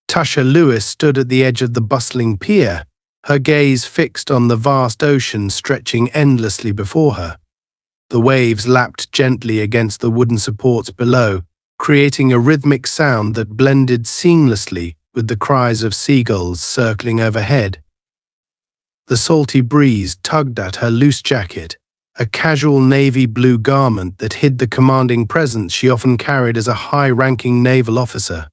Tasha Lewis stood at the edge of the bustling pier, her gaze fixed on the vast ocean stretching endlessly before her. The waves lapped gently against the wooden supports below, creating a rhythmic sound that blended seamlessly with the cries of seagulls circling overhead. The salty breeze tugged at her loose jacket, a casual navy blue garment that hid the commanding presence she often carried as a high-ranking naval officer.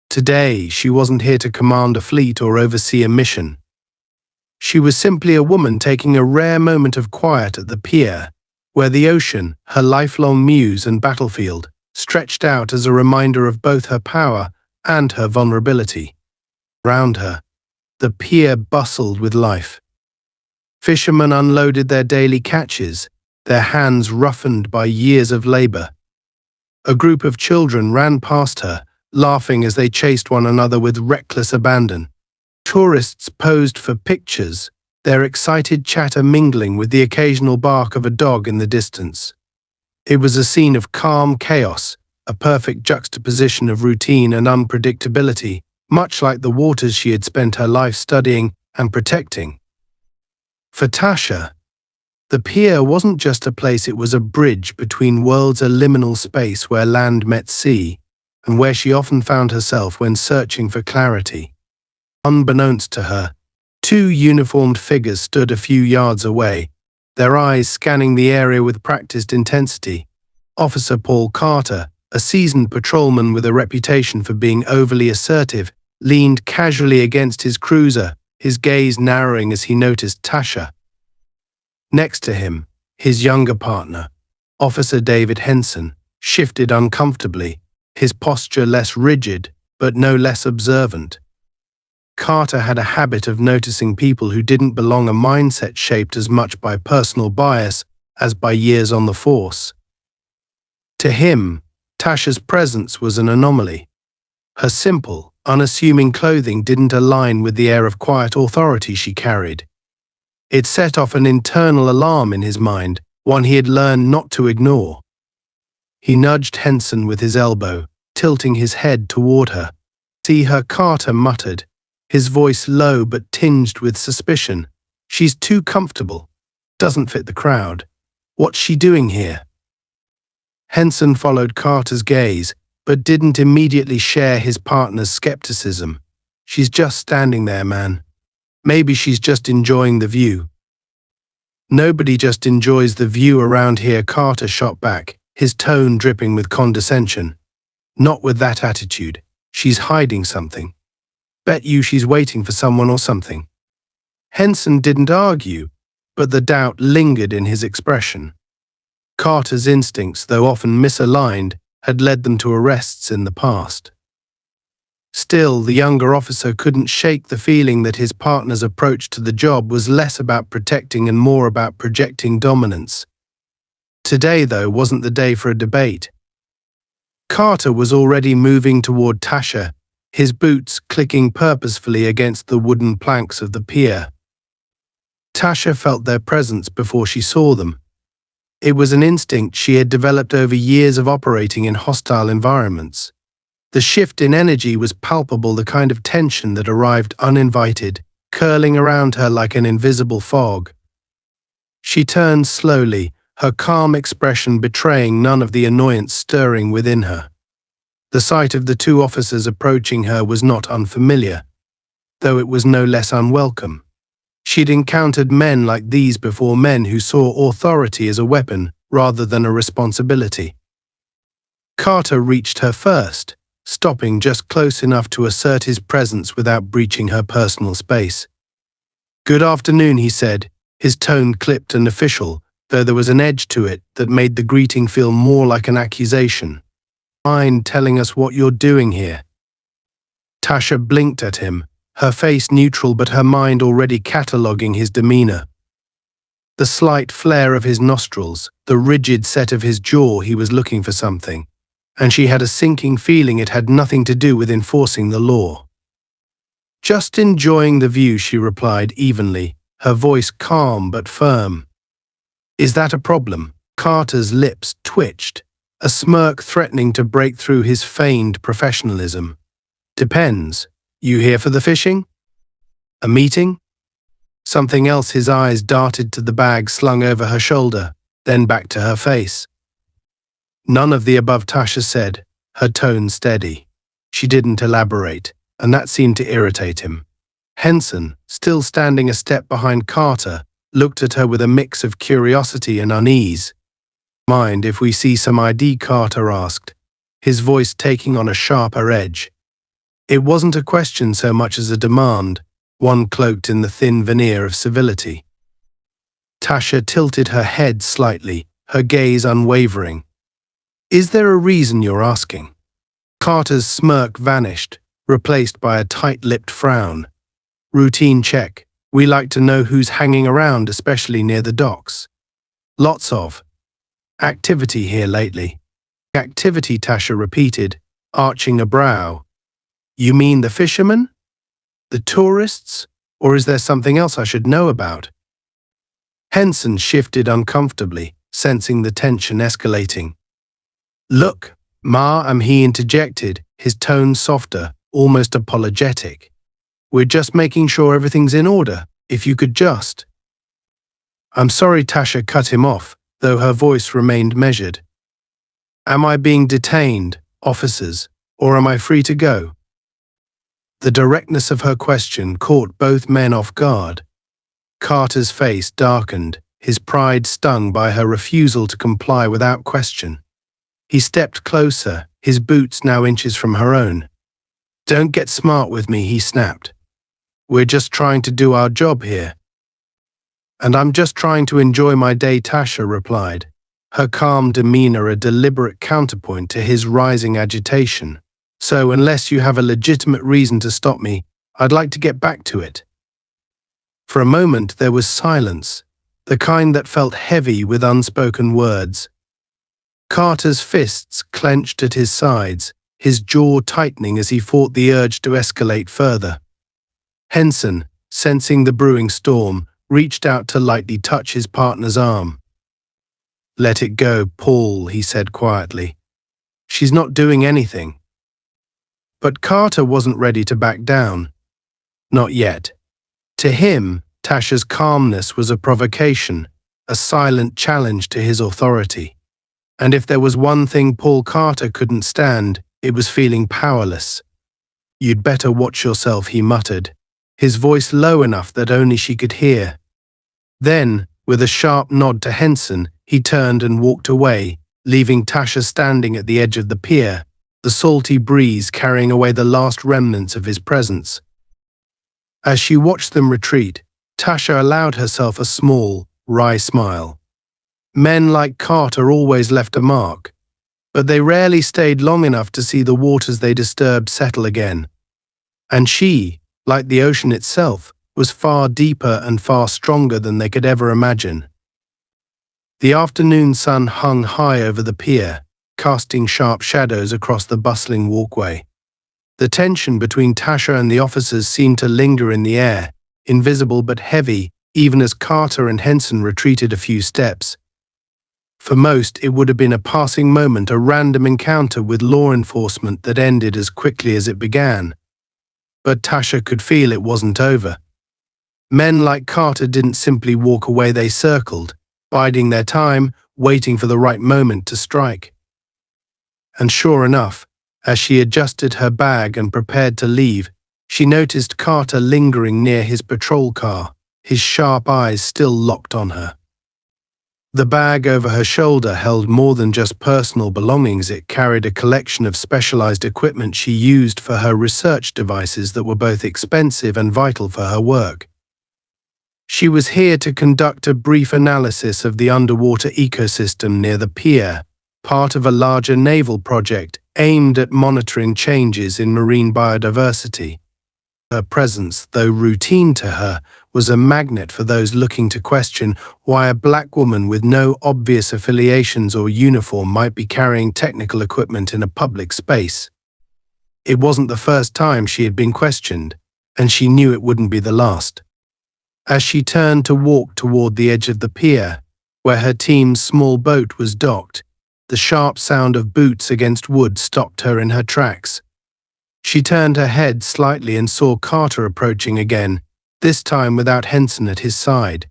Today, she wasn't here to command a fleet or oversee a mission. She was simply a woman taking a rare moment of quiet at the pier, where the ocean, her lifelong muse and battlefield, stretched out as a reminder of both her power and her vulnerability. Around her, the pier bustled with life. Fishermen unloaded their daily catches, their hands roughened by years of labor. A group of children ran past her, laughing as they chased one another with reckless abandon. Tourists posed for pictures, their excited chatter mingling with the occasional bark of a dog in the distance. It was a scene of calm chaos, a perfect juxtaposition of routine and unpredictability, much like the waters she had spent her life studying and protecting. For Tasha, the pier wasn't just a place, it was a bridge between worlds, a liminal space where land met sea, and where she often found herself when searching for clarity. Unbeknownst to her, two uniformed figures stood a few yards away, their eyes scanning the area with practiced intensity. Officer Paul Carter, a seasoned patrolman with a reputation for being overly assertive, leaned casually against his cruiser, his gaze narrowing as he noticed Tasha. Next to him, his younger partner, Officer David Henson, shifted uncomfortably, his posture less rigid but no less observant. Carter had a habit of noticing people who didn't belong, a mindset shaped as much by personal bias as by years on the force. To him, Tasha's presence was an anomaly. Her simple, unassuming clothing didn't align with the air of quiet authority she carried. It set off an internal alarm in his mind, one he had learned not to ignore. He nudged Henson with his elbow, tilting his head toward her. "See her," Carter muttered, his voice low but tinged with suspicion. "She's too comfortable. Doesn't fit the crowd. What's she doing here?" Henson followed Carter's gaze, but didn't immediately share his partner's skepticism. "She's just standing there, man. Maybe she's just enjoying the view." "Nobody just enjoys the view around here," Carter shot back, his tone dripping with condescension. "Not with that attitude. She's hiding something. Bet you she's waiting for someone or something." Henson didn't argue, but the doubt lingered in his expression. Carter's instincts, though often misaligned, had led them to arrests in the past. Still, the younger officer couldn't shake the feeling that his partner's approach to the job was less about protecting and more about projecting dominance. Today, though, wasn't the day for a debate. Carter was already moving toward Tasha, his boots clicking purposefully against the wooden planks of the pier. Tasha felt their presence before she saw them. It was an instinct she had developed over years of operating in hostile environments. The shift in energy was palpable, the kind of tension that arrived uninvited, curling around her like an invisible fog. She turned slowly, her calm expression betraying none of the annoyance stirring within her. The sight of the two officers approaching her was not unfamiliar, though it was no less unwelcome. She'd encountered men like these before, men who saw authority as a weapon rather than a responsibility. Carter reached her first, stopping just close enough to assert his presence without breaching her personal space. "Good afternoon," he said, his tone clipped and official, though there was an edge to it that made the greeting feel more like an accusation. "Mind telling us what you're doing here?" Tasha blinked at him, her face neutral but her mind already cataloguing his demeanor. The slight flare of his nostrils, the rigid set of his jaw, he was looking for something, and she had a sinking feeling it had nothing to do with enforcing the law. "Just enjoying the view," she replied evenly, her voice calm but firm. "Is that a problem?" Carter's lips twitched, a smirk threatening to break through his feigned professionalism. "Depends. You here for the fishing? A meeting? Something else. His eyes darted to the bag slung over her shoulder, then back to her face. None of the above, Tasha said, her tone steady. She didn't elaborate, and that seemed to irritate him. Henson, still standing a step behind Carter, looked at her with a mix of curiosity and unease. Mind if we see some ID? Carter asked, his voice taking on a sharper edge. It wasn't a question so much as a demand, one cloaked in the thin veneer of civility. Tasha tilted her head slightly, her gaze unwavering. Is there a reason you're asking? Carter's smirk vanished, replaced by a tight-lipped frown. Routine check. We like to know who's hanging around, especially near the docks. Lots of activity here lately. Activity, Tasha repeated, arching a brow. You mean the fishermen? The tourists? Or is there something else I should know about? Henson shifted uncomfortably, sensing the tension escalating. Look, Ma, he interjected, his tone softer, almost apologetic. We're just making sure everything's in order, if you could just. I'm sorry, Tasha cut him off, though her voice remained measured. Am I being detained, officers, or am I free to go? The directness of her question caught both men off guard. Carter's face darkened, his pride stung by her refusal to comply without question. He stepped closer, his boots now inches from her own. Don't get smart with me, he snapped. We're just trying to do our job here. And I'm just trying to enjoy my day, Tasha replied, her calm demeanor a deliberate counterpoint to his rising agitation. So unless you have a legitimate reason to stop me, I'd like to get back to it. For a moment there was silence, the kind that felt heavy with unspoken words. Carter's fists clenched at his sides, his jaw tightening as he fought the urge to escalate further. Henson, sensing the brewing storm, reached out to lightly touch his partner's arm. Let it go, Paul, he said quietly. She's not doing anything. But Carter wasn't ready to back down. Not yet. To him, Tasha's calmness was a provocation, a silent challenge to his authority. And if there was one thing Paul Carter couldn't stand, it was feeling powerless. You'd better watch yourself, he muttered, his voice low enough that only she could hear. Then, with a sharp nod to Henson, he turned and walked away, leaving Tasha standing at the edge of the pier, the salty breeze carrying away the last remnants of his presence. As she watched them retreat, Tasha allowed herself a small, wry smile. Men like Carter always left a mark, but they rarely stayed long enough to see the waters they disturbed settle again. And she, like the ocean itself, was far deeper and far stronger than they could ever imagine. The afternoon sun hung high over the pier, casting sharp shadows across the bustling walkway. The tension between Tasha and the officers seemed to linger in the air, invisible but heavy, even as Carter and Henson retreated a few steps. For most, it would have been a passing moment, a random encounter with law enforcement that ended as quickly as it began. But Tasha could feel it wasn't over. Men like Carter didn't simply walk away, they circled, biding their time, waiting for the right moment to strike. And sure enough, as she adjusted her bag and prepared to leave, she noticed Carter lingering near his patrol car, his sharp eyes still locked on her. The bag over her shoulder held more than just personal belongings. It carried a collection of specialized equipment she used for her research devices that were both expensive and vital for her work. She was here to conduct a brief analysis of the underwater ecosystem near the pier, part of a larger naval project aimed at monitoring changes in marine biodiversity. Her presence, though routine to her, was a magnet for those looking to question why a black woman with no obvious affiliations or uniform might be carrying technical equipment in a public space. It wasn't the first time she had been questioned, and she knew it wouldn't be the last. As she turned to walk toward the edge of the pier, where her team's small boat was docked, the sharp sound of boots against wood stopped her in her tracks. She turned her head slightly and saw Carter approaching again, this time without Henson at his side.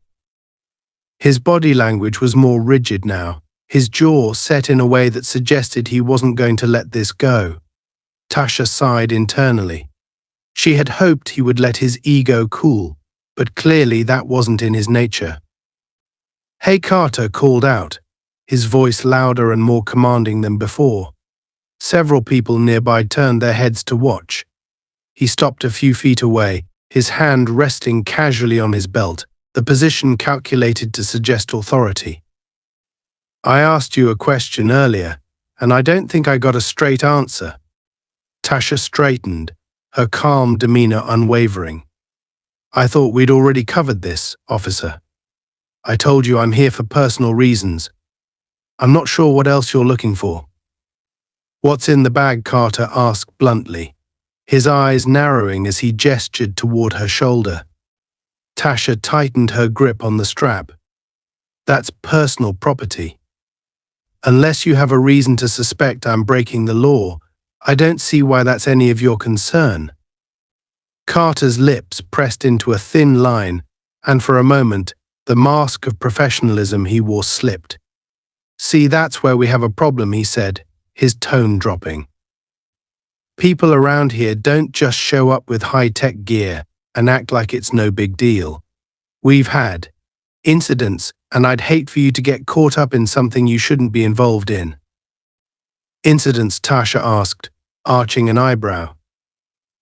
His body language was more rigid now, his jaw set in a way that suggested he wasn't going to let this go. Tasha sighed internally. She had hoped he would let his ego cool, but clearly that wasn't in his nature. "Hey," Carter called out, his voice louder and more commanding than before. Several people nearby turned their heads to watch. He stopped a few feet away, his hand resting casually on his belt, the position calculated to suggest authority. "I asked you a question earlier, and I don't think I got a straight answer." Tasha straightened, her calm demeanor unwavering. "I thought we'd already covered this, officer. I told you I'm here for personal reasons. I'm not sure what else you're looking for." "What's in the bag?" Carter asked bluntly, his eyes narrowing as he gestured toward her shoulder. Tasha tightened her grip on the strap. "That's personal property. Unless you have a reason to suspect I'm breaking the law, I don't see why that's any of your concern." Carter's lips pressed into a thin line, and for a moment, the mask of professionalism he wore slipped. "See, that's where we have a problem," he said, his tone dropping. "People around here don't just show up with high-tech gear and act like it's no big deal. We've had incidents, and I'd hate for you to get caught up in something you shouldn't be involved in." "Incidents?" Tasha asked, arching an eyebrow.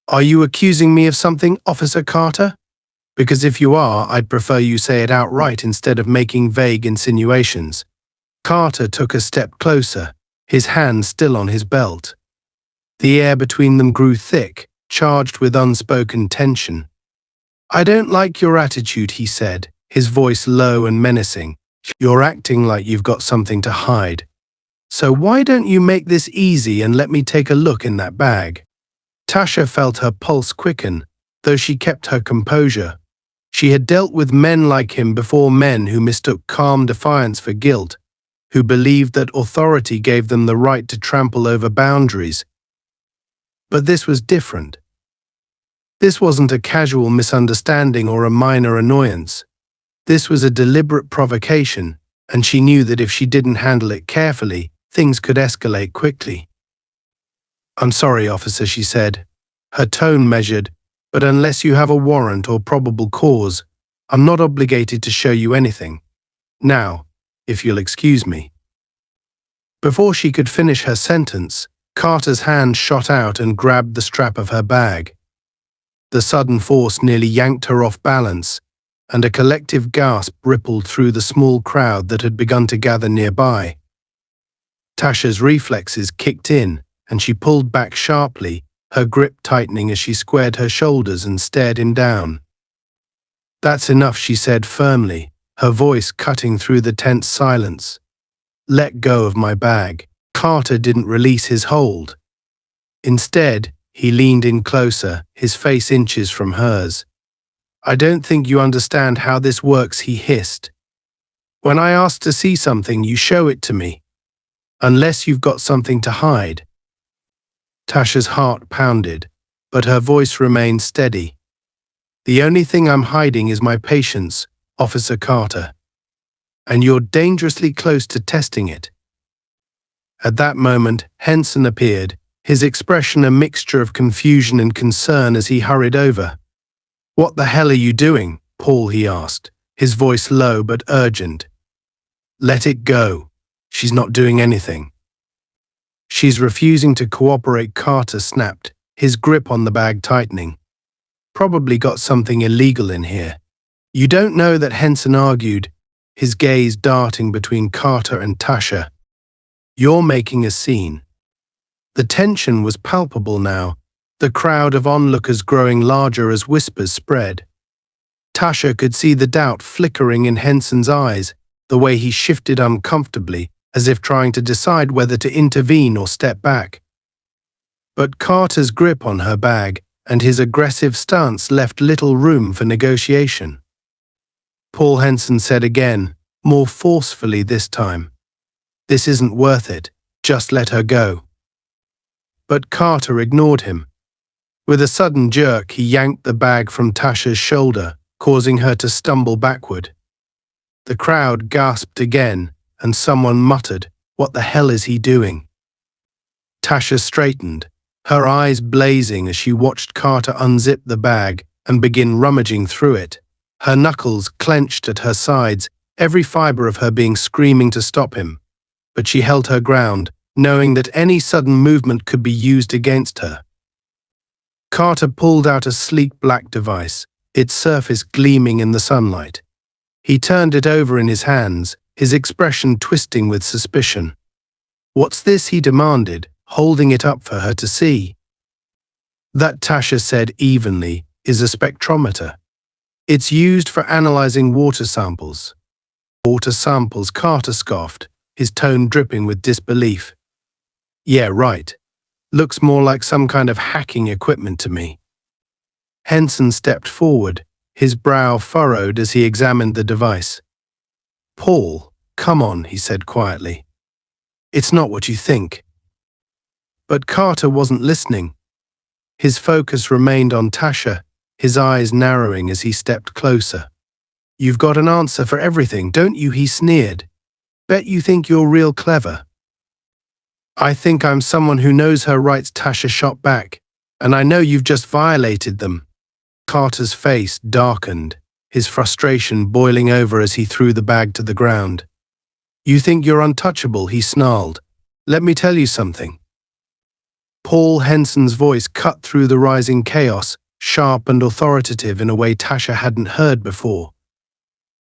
"Are you accusing me of something, Officer Carter? Because if you are, I'd prefer you say it outright instead of making vague insinuations." Carter took a step closer, his hand still on his belt. The air between them grew thick, charged with unspoken tension. "I don't like your attitude," he said, his voice low and menacing. "You're acting like you've got something to hide. So why don't you make this easy and let me take a look in that bag?" Tasha felt her pulse quicken, though she kept her composure. She had dealt with men like him before, men who mistook calm defiance for guilt, who believed that authority gave them the right to trample over boundaries. But this was different. This wasn't a casual misunderstanding or a minor annoyance. This was a deliberate provocation, and she knew that if she didn't handle it carefully, things could escalate quickly. "I'm sorry, officer," she said, her tone measured, "but unless you have a warrant or probable cause, I'm not obligated to show you anything. Now, if you'll excuse me." Before she could finish her sentence, Carter's hand shot out and grabbed the strap of her bag. The sudden force nearly yanked her off balance, and a collective gasp rippled through the small crowd that had begun to gather nearby. Tasha's reflexes kicked in, and she pulled back sharply, her grip tightening as she squared her shoulders and stared him down. "That's enough," she said firmly, her voice cutting through the tense silence. "Let go of my bag." Carter didn't release his hold. Instead, he leaned in closer, his face inches from hers. "I don't think you understand how this works," he hissed. "When I ask to see something, you show it to me. Unless you've got something to hide." Tasha's heart pounded, but her voice remained steady. "The only thing I'm hiding is my patience, Officer Carter. And you're dangerously close to testing it." At that moment, Henson appeared, his expression a mixture of confusion and concern as he hurried over. "What the hell are you doing, Paul?" he asked, his voice low but urgent. "Let it go. She's not doing anything." "She's refusing to cooperate," Carter snapped, his grip on the bag tightening. "Probably got something illegal in here." "You don't know that," Henson argued, his gaze darting between Carter and Tasha. "You're making a scene." The tension was palpable now, the crowd of onlookers growing larger as whispers spread. Tasha could see the doubt flickering in Henson's eyes, the way he shifted uncomfortably, as if trying to decide whether to intervene or step back. But Carter's grip on her bag and his aggressive stance left little room for negotiation. Paul, Henson said again, more forcefully this time. "This isn't worth it. Just let her go." But Carter ignored him. With a sudden jerk, he yanked the bag from Tasha's shoulder, causing her to stumble backward. The crowd gasped again, and someone muttered, "What the hell is he doing?" Tasha straightened, her eyes blazing as she watched Carter unzip the bag and begin rummaging through it. Her knuckles clenched at her sides, every fiber of her being screaming to stop him. But she held her ground, knowing that any sudden movement could be used against her. Carter pulled out a sleek black device, its surface gleaming in the sunlight. He turned it over in his hands, his expression twisting with suspicion. "What's this?" he demanded, holding it up for her to see. "That," Tasha said evenly, "is a spectrometer. It's used for analyzing water samples." "Water samples," Carter scoffed, his tone dripping with disbelief. "Yeah, right. Looks more like some kind of hacking equipment to me." Henson stepped forward, his brow furrowed as he examined the device. "Paul, come on," he said quietly. "It's not what you think." But Carter wasn't listening. His focus remained on Tasha, his eyes narrowing as he stepped closer. "You've got an answer for everything, don't you?" he sneered. "Bet you think you're real clever." "I think I'm someone who knows her rights," Tasha shot back, "and I know you've just violated them." Carter's face darkened, his frustration boiling over as he threw the bag to the ground. "You think you're untouchable," he snarled. "Let me tell you something." Paul Henson's voice cut through the rising chaos, sharp and authoritative in a way Tasha hadn't heard before.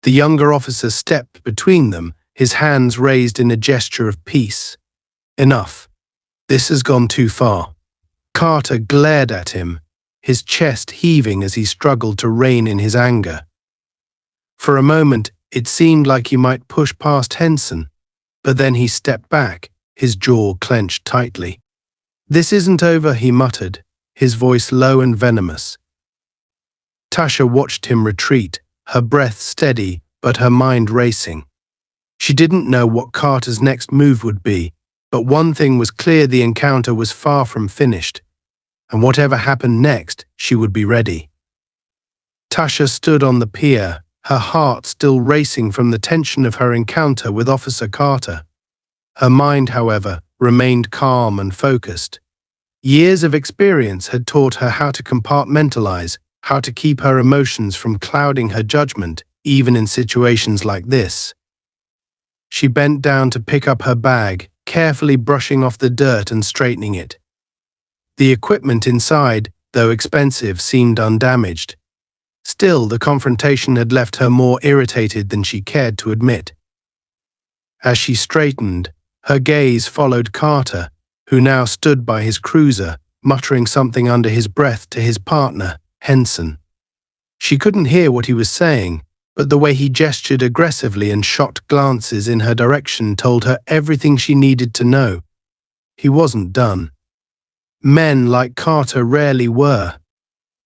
The younger officer stepped between them, his hands raised in a gesture of peace. "Enough. This has gone too far." Carter glared at him, his chest heaving as he struggled to rein in his anger. For a moment, it seemed like he might push past Henson, but then he stepped back, his jaw clenched tightly. "This isn't over," he muttered, his voice low and venomous. Tasha watched him retreat, her breath steady but her mind racing. She didn't know what Carter's next move would be, but one thing was clear: the encounter was far from finished, and whatever happened next, she would be ready. Tasha stood on the pier, her heart still racing from the tension of her encounter with Officer Carter. Her mind, however, remained calm and focused. Years of experience had taught her how to compartmentalize, how to keep her emotions from clouding her judgment, even in situations like this. She bent down to pick up her bag, carefully brushing off the dirt and straightening it. The equipment inside, though expensive, seemed undamaged. Still, the confrontation had left her more irritated than she cared to admit. As she straightened, her gaze followed Carter, who now stood by his cruiser, muttering something under his breath to his partner, Henson. She couldn't hear what he was saying, but the way he gestured aggressively and shot glances in her direction told her everything she needed to know. He wasn't done. Men like Carter rarely were.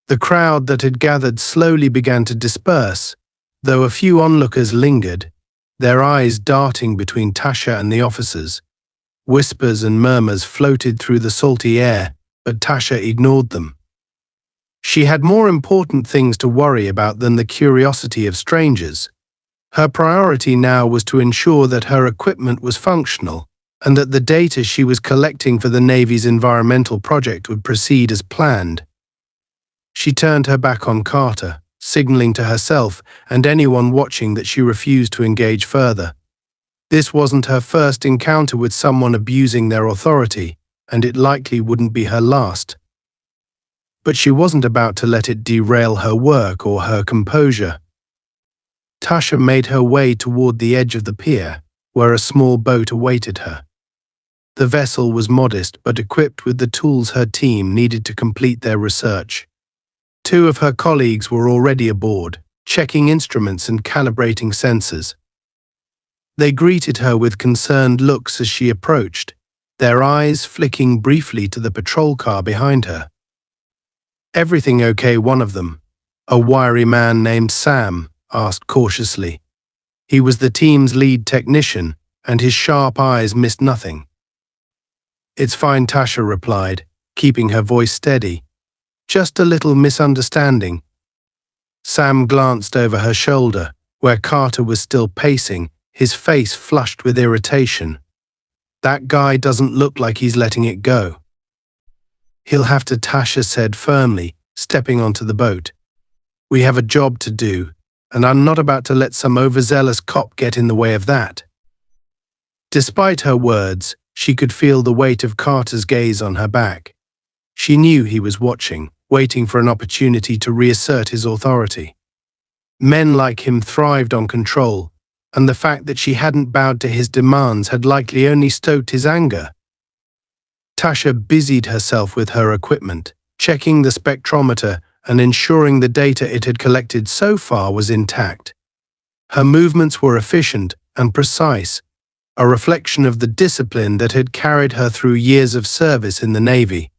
The crowd that had gathered slowly began to disperse, though a few onlookers lingered, their eyes darting between Tasha and the officers. Whispers and murmurs floated through the salty air, but Tasha ignored them. She had more important things to worry about than the curiosity of strangers. Her priority now was to ensure that her equipment was functional and that the data she was collecting for the Navy's environmental project would proceed as planned. She turned her back on Carter, signaling to herself and anyone watching that she refused to engage further. This wasn't her first encounter with someone abusing their authority, and it likely wouldn't be her last. But she wasn't about to let it derail her work or her composure. Tasha made her way toward the edge of the pier, where a small boat awaited her. The vessel was modest but equipped with the tools her team needed to complete their research. Two of her colleagues were already aboard, checking instruments and calibrating sensors. They greeted her with concerned looks as she approached, their eyes flicking briefly to the patrol car behind her. "Everything okay?" one of them, a wiry man named Sam, asked cautiously. He was the team's lead technician, and his sharp eyes missed nothing. "It's fine," Tasha replied, keeping her voice steady. Just a little misunderstanding. Sam glanced over her shoulder, where Carter was still pacing, his face flushed with irritation. That guy doesn't look like he's letting it go. He'll have to, Tasha said firmly, stepping onto the boat. We have a job to do, and I'm not about to let some overzealous cop get in the way of that. Despite her words, she could feel the weight of Carter's gaze on her back. She knew he was watching, waiting for an opportunity to reassert his authority. Men like him thrived on control, and the fact that she hadn't bowed to his demands had likely only stoked his anger. Tasha busied herself with her equipment, checking the spectrometer and ensuring the data it had collected so far was intact. Her movements were efficient and precise, a reflection of the discipline that had carried her through years of service in the Navy.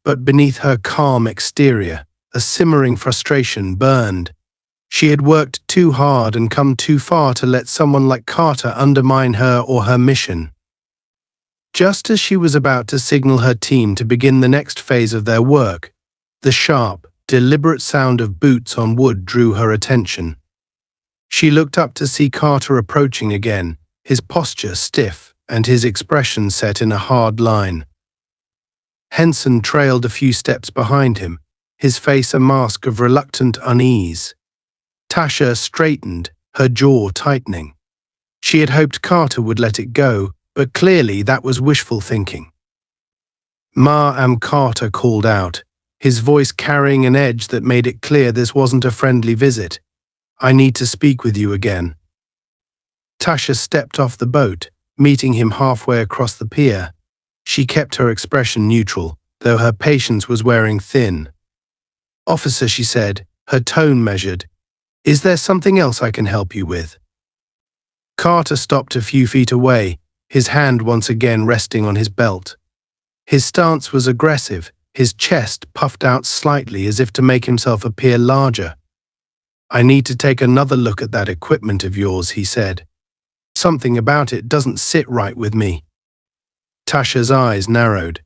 But beneath her calm exterior, a simmering frustration burned. She had worked too hard and come too far to let someone like Carter undermine her or her mission. Just as she was about to signal her team to begin the next phase of their work, the sharp, deliberate sound of boots on wood drew her attention. She looked up to see Carter approaching again, his posture stiff and his expression set in a hard line. Henson trailed a few steps behind him, his face a mask of reluctant unease. Tasha straightened, her jaw tightening. She had hoped Carter would let it go, but clearly that was wishful thinking. Carter called out, his voice carrying an edge that made it clear this wasn't a friendly visit. I need to speak with you again. Tasha stepped off the boat, meeting him halfway across the pier. She kept her expression neutral, though her patience was wearing thin. Officer, she said, her tone measured. Is there something else I can help you with? Carter stopped a few feet away, his hand once again resting on his belt. His stance was aggressive, his chest puffed out slightly as if to make himself appear larger. I need to take another look at that equipment of yours, he said. Something about it doesn't sit right with me. Tasha's eyes narrowed.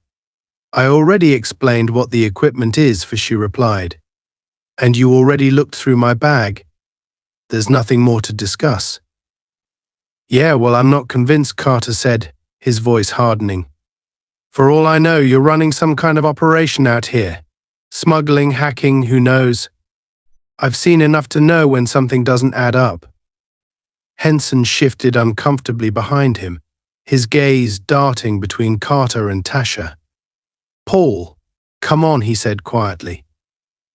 I already explained what the equipment is, she replied. And you already looked through my bag. There's nothing more to discuss. Yeah, well, I'm not convinced, Carter said, his voice hardening. For all I know, you're running some kind of operation out here. Smuggling, hacking, who knows? I've seen enough to know when something doesn't add up. Henson shifted uncomfortably behind him, his gaze darting between Carter and Tasha. Paul, come on, he said quietly.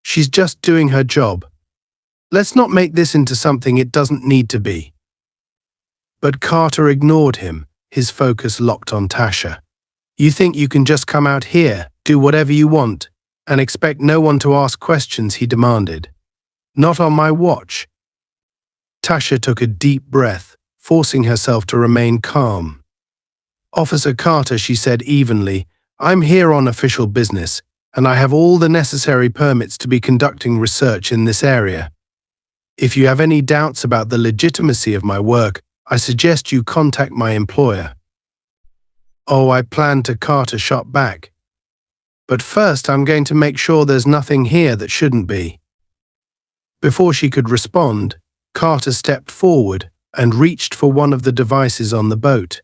She's just doing her job. Let's not make this into something it doesn't need to be. But Carter ignored him, his focus locked on Tasha. You think you can just come out here, do whatever you want, and expect no one to ask questions, he demanded. Not on my watch. Tasha took a deep breath, forcing herself to remain calm. Officer Carter, she said evenly, I'm here on official business, and I have all the necessary permits to be conducting research in this area. If you have any doubts about the legitimacy of my work, I suggest you contact my employer. Oh, I plan to, Carter shot back. But first I'm going to make sure there's nothing here that shouldn't be. Before she could respond, Carter stepped forward and reached for one of the devices on the boat.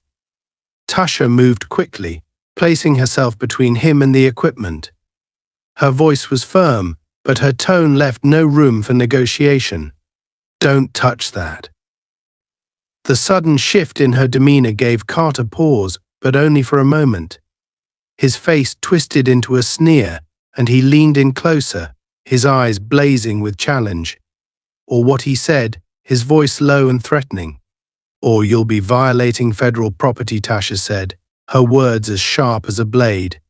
Tasha moved quickly, placing herself between him and the equipment. Her voice was firm, but her tone left no room for negotiation. Don't touch that. The sudden shift in her demeanor gave Carter pause, but only for a moment. His face twisted into a sneer, and he leaned in closer, his eyes blazing with challenge. Or what he said, his voice low and threatening. Or you'll be violating federal property, Tasha said, her words as sharp as a blade.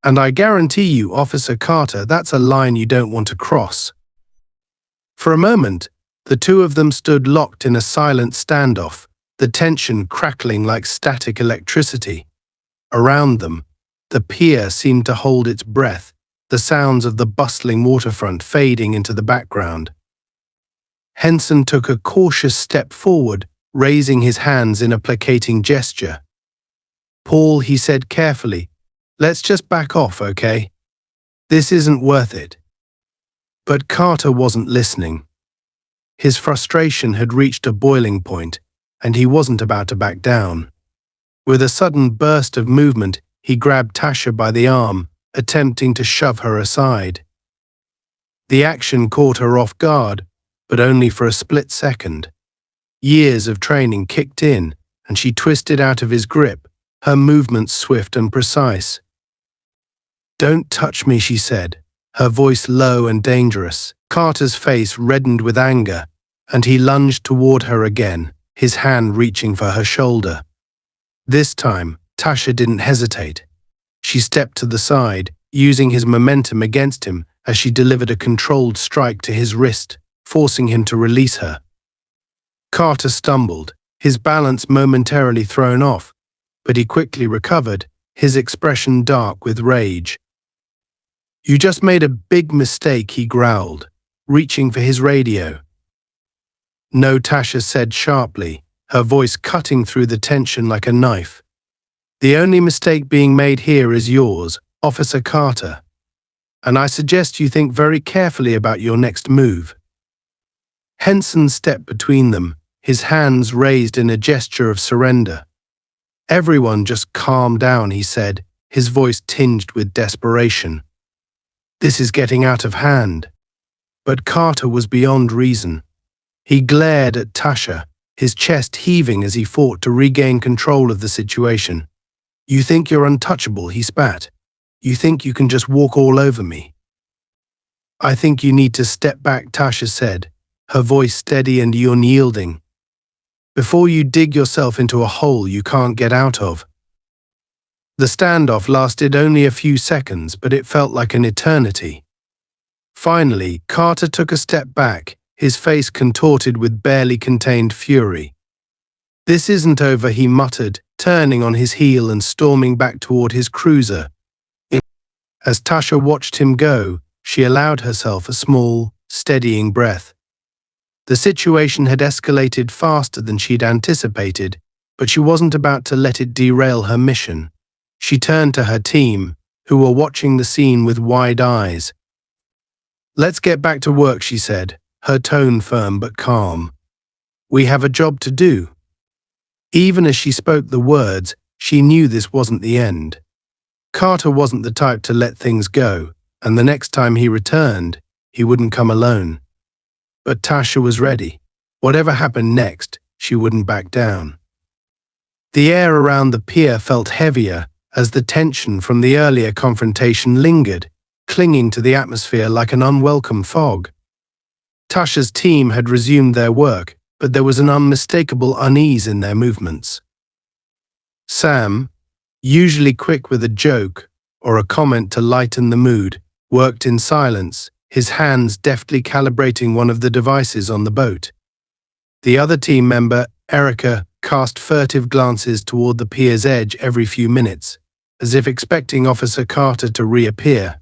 And I guarantee you, Officer Carter, that's a line you don't want to cross. For a moment, the two of them stood locked in a silent standoff, the tension crackling like static electricity. Around them, the pier seemed to hold its breath, the sounds of the bustling waterfront fading into the background. Henson took a cautious step forward, raising his hands in a placating gesture. Paul, he said carefully, let's just back off, okay? This isn't worth it. But Carter wasn't listening. His frustration had reached a boiling point, and he wasn't about to back down. With a sudden burst of movement, he grabbed Tasha by the arm, attempting to shove her aside. The action caught her off guard, but only for a split second. Years of training kicked in, and she twisted out of his grip, her movements swift and precise. "Don't touch me," she said, her voice low and dangerous. Carter's face reddened with anger, and he lunged toward her again, his hand reaching for her shoulder. This time, Tasha didn't hesitate. She stepped to the side, using his momentum against him as she delivered a controlled strike to his wrist, forcing him to release her. Carter stumbled, his balance momentarily thrown off, but he quickly recovered, his expression dark with rage. "You just made a big mistake," he growled, reaching for his radio. "No," Tasha said sharply, her voice cutting through the tension like a knife. "The only mistake being made here is yours, Officer Carter. And I suggest you think very carefully about your next move." Henson stepped between them, his hands raised in a gesture of surrender. "Everyone just calm down," he said, his voice tinged with desperation. "This is getting out of hand." But Carter was beyond reason. He glared at Tasha, his chest heaving as he fought to regain control of the situation. "You think you're untouchable," he spat. "You think you can just walk all over me." "I think you need to step back," Tasha said, her voice steady and unyielding. "Before you dig yourself into a hole you can't get out of." The standoff lasted only a few seconds, but it felt like an eternity. Finally, Carter took a step back, his face contorted with barely contained fury. "This isn't over," he muttered, turning on his heel and storming back toward his cruiser. As Tasha watched him go, she allowed herself a small, steadying breath. The situation had escalated faster than she'd anticipated, but she wasn't about to let it derail her mission. She turned to her team, who were watching the scene with wide eyes. "Let's get back to work," she said, her tone firm but calm. "We have a job to do." Even as she spoke the words, she knew this wasn't the end. Carter wasn't the type to let things go, and the next time he returned, he wouldn't come alone. But Tasha was ready. Whatever happened next, she wouldn't back down. The air around the pier felt heavier as the tension from the earlier confrontation lingered, clinging to the atmosphere like an unwelcome fog. Tasha's team had resumed their work, but there was an unmistakable unease in their movements. Sam, usually quick with a joke or a comment to lighten the mood, worked in silence, his hands deftly calibrating one of the devices on the boat. The other team member, Erica, cast furtive glances toward the pier's edge every few minutes, as if expecting Officer Carter to reappear.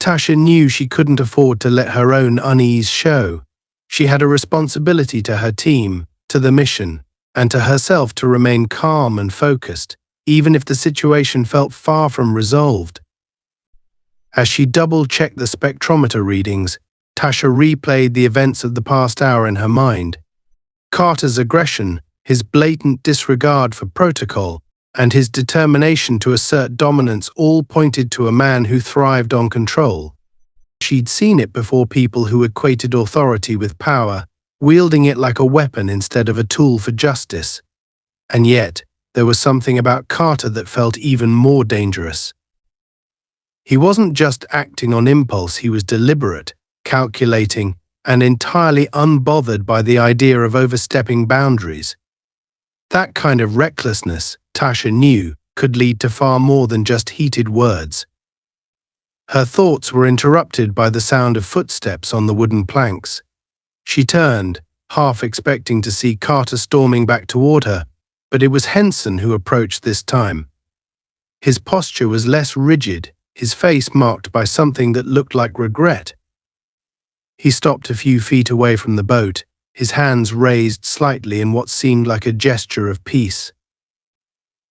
Tasha knew she couldn't afford to let her own unease show. She had a responsibility to her team, to the mission, and to herself to remain calm and focused, even if the situation felt far from resolved. As she double-checked the spectrometer readings, Tasha replayed the events of the past hour in her mind. Carter's aggression, his blatant disregard for protocol, and his determination to assert dominance all pointed to a man who thrived on control. She'd seen it before, people who equated authority with power, wielding it like a weapon instead of a tool for justice. And yet, there was something about Carter that felt even more dangerous. He wasn't just acting on impulse, he was deliberate, calculating, and entirely unbothered by the idea of overstepping boundaries. That kind of recklessness, Tasha knew, could lead to far more than just heated words. Her thoughts were interrupted by the sound of footsteps on the wooden planks. She turned, half expecting to see Carter storming back toward her, but it was Henson who approached this time. His posture was less rigid, his face marked by something that looked like regret. He stopped a few feet away from the boat, his hands raised slightly in what seemed like a gesture of peace.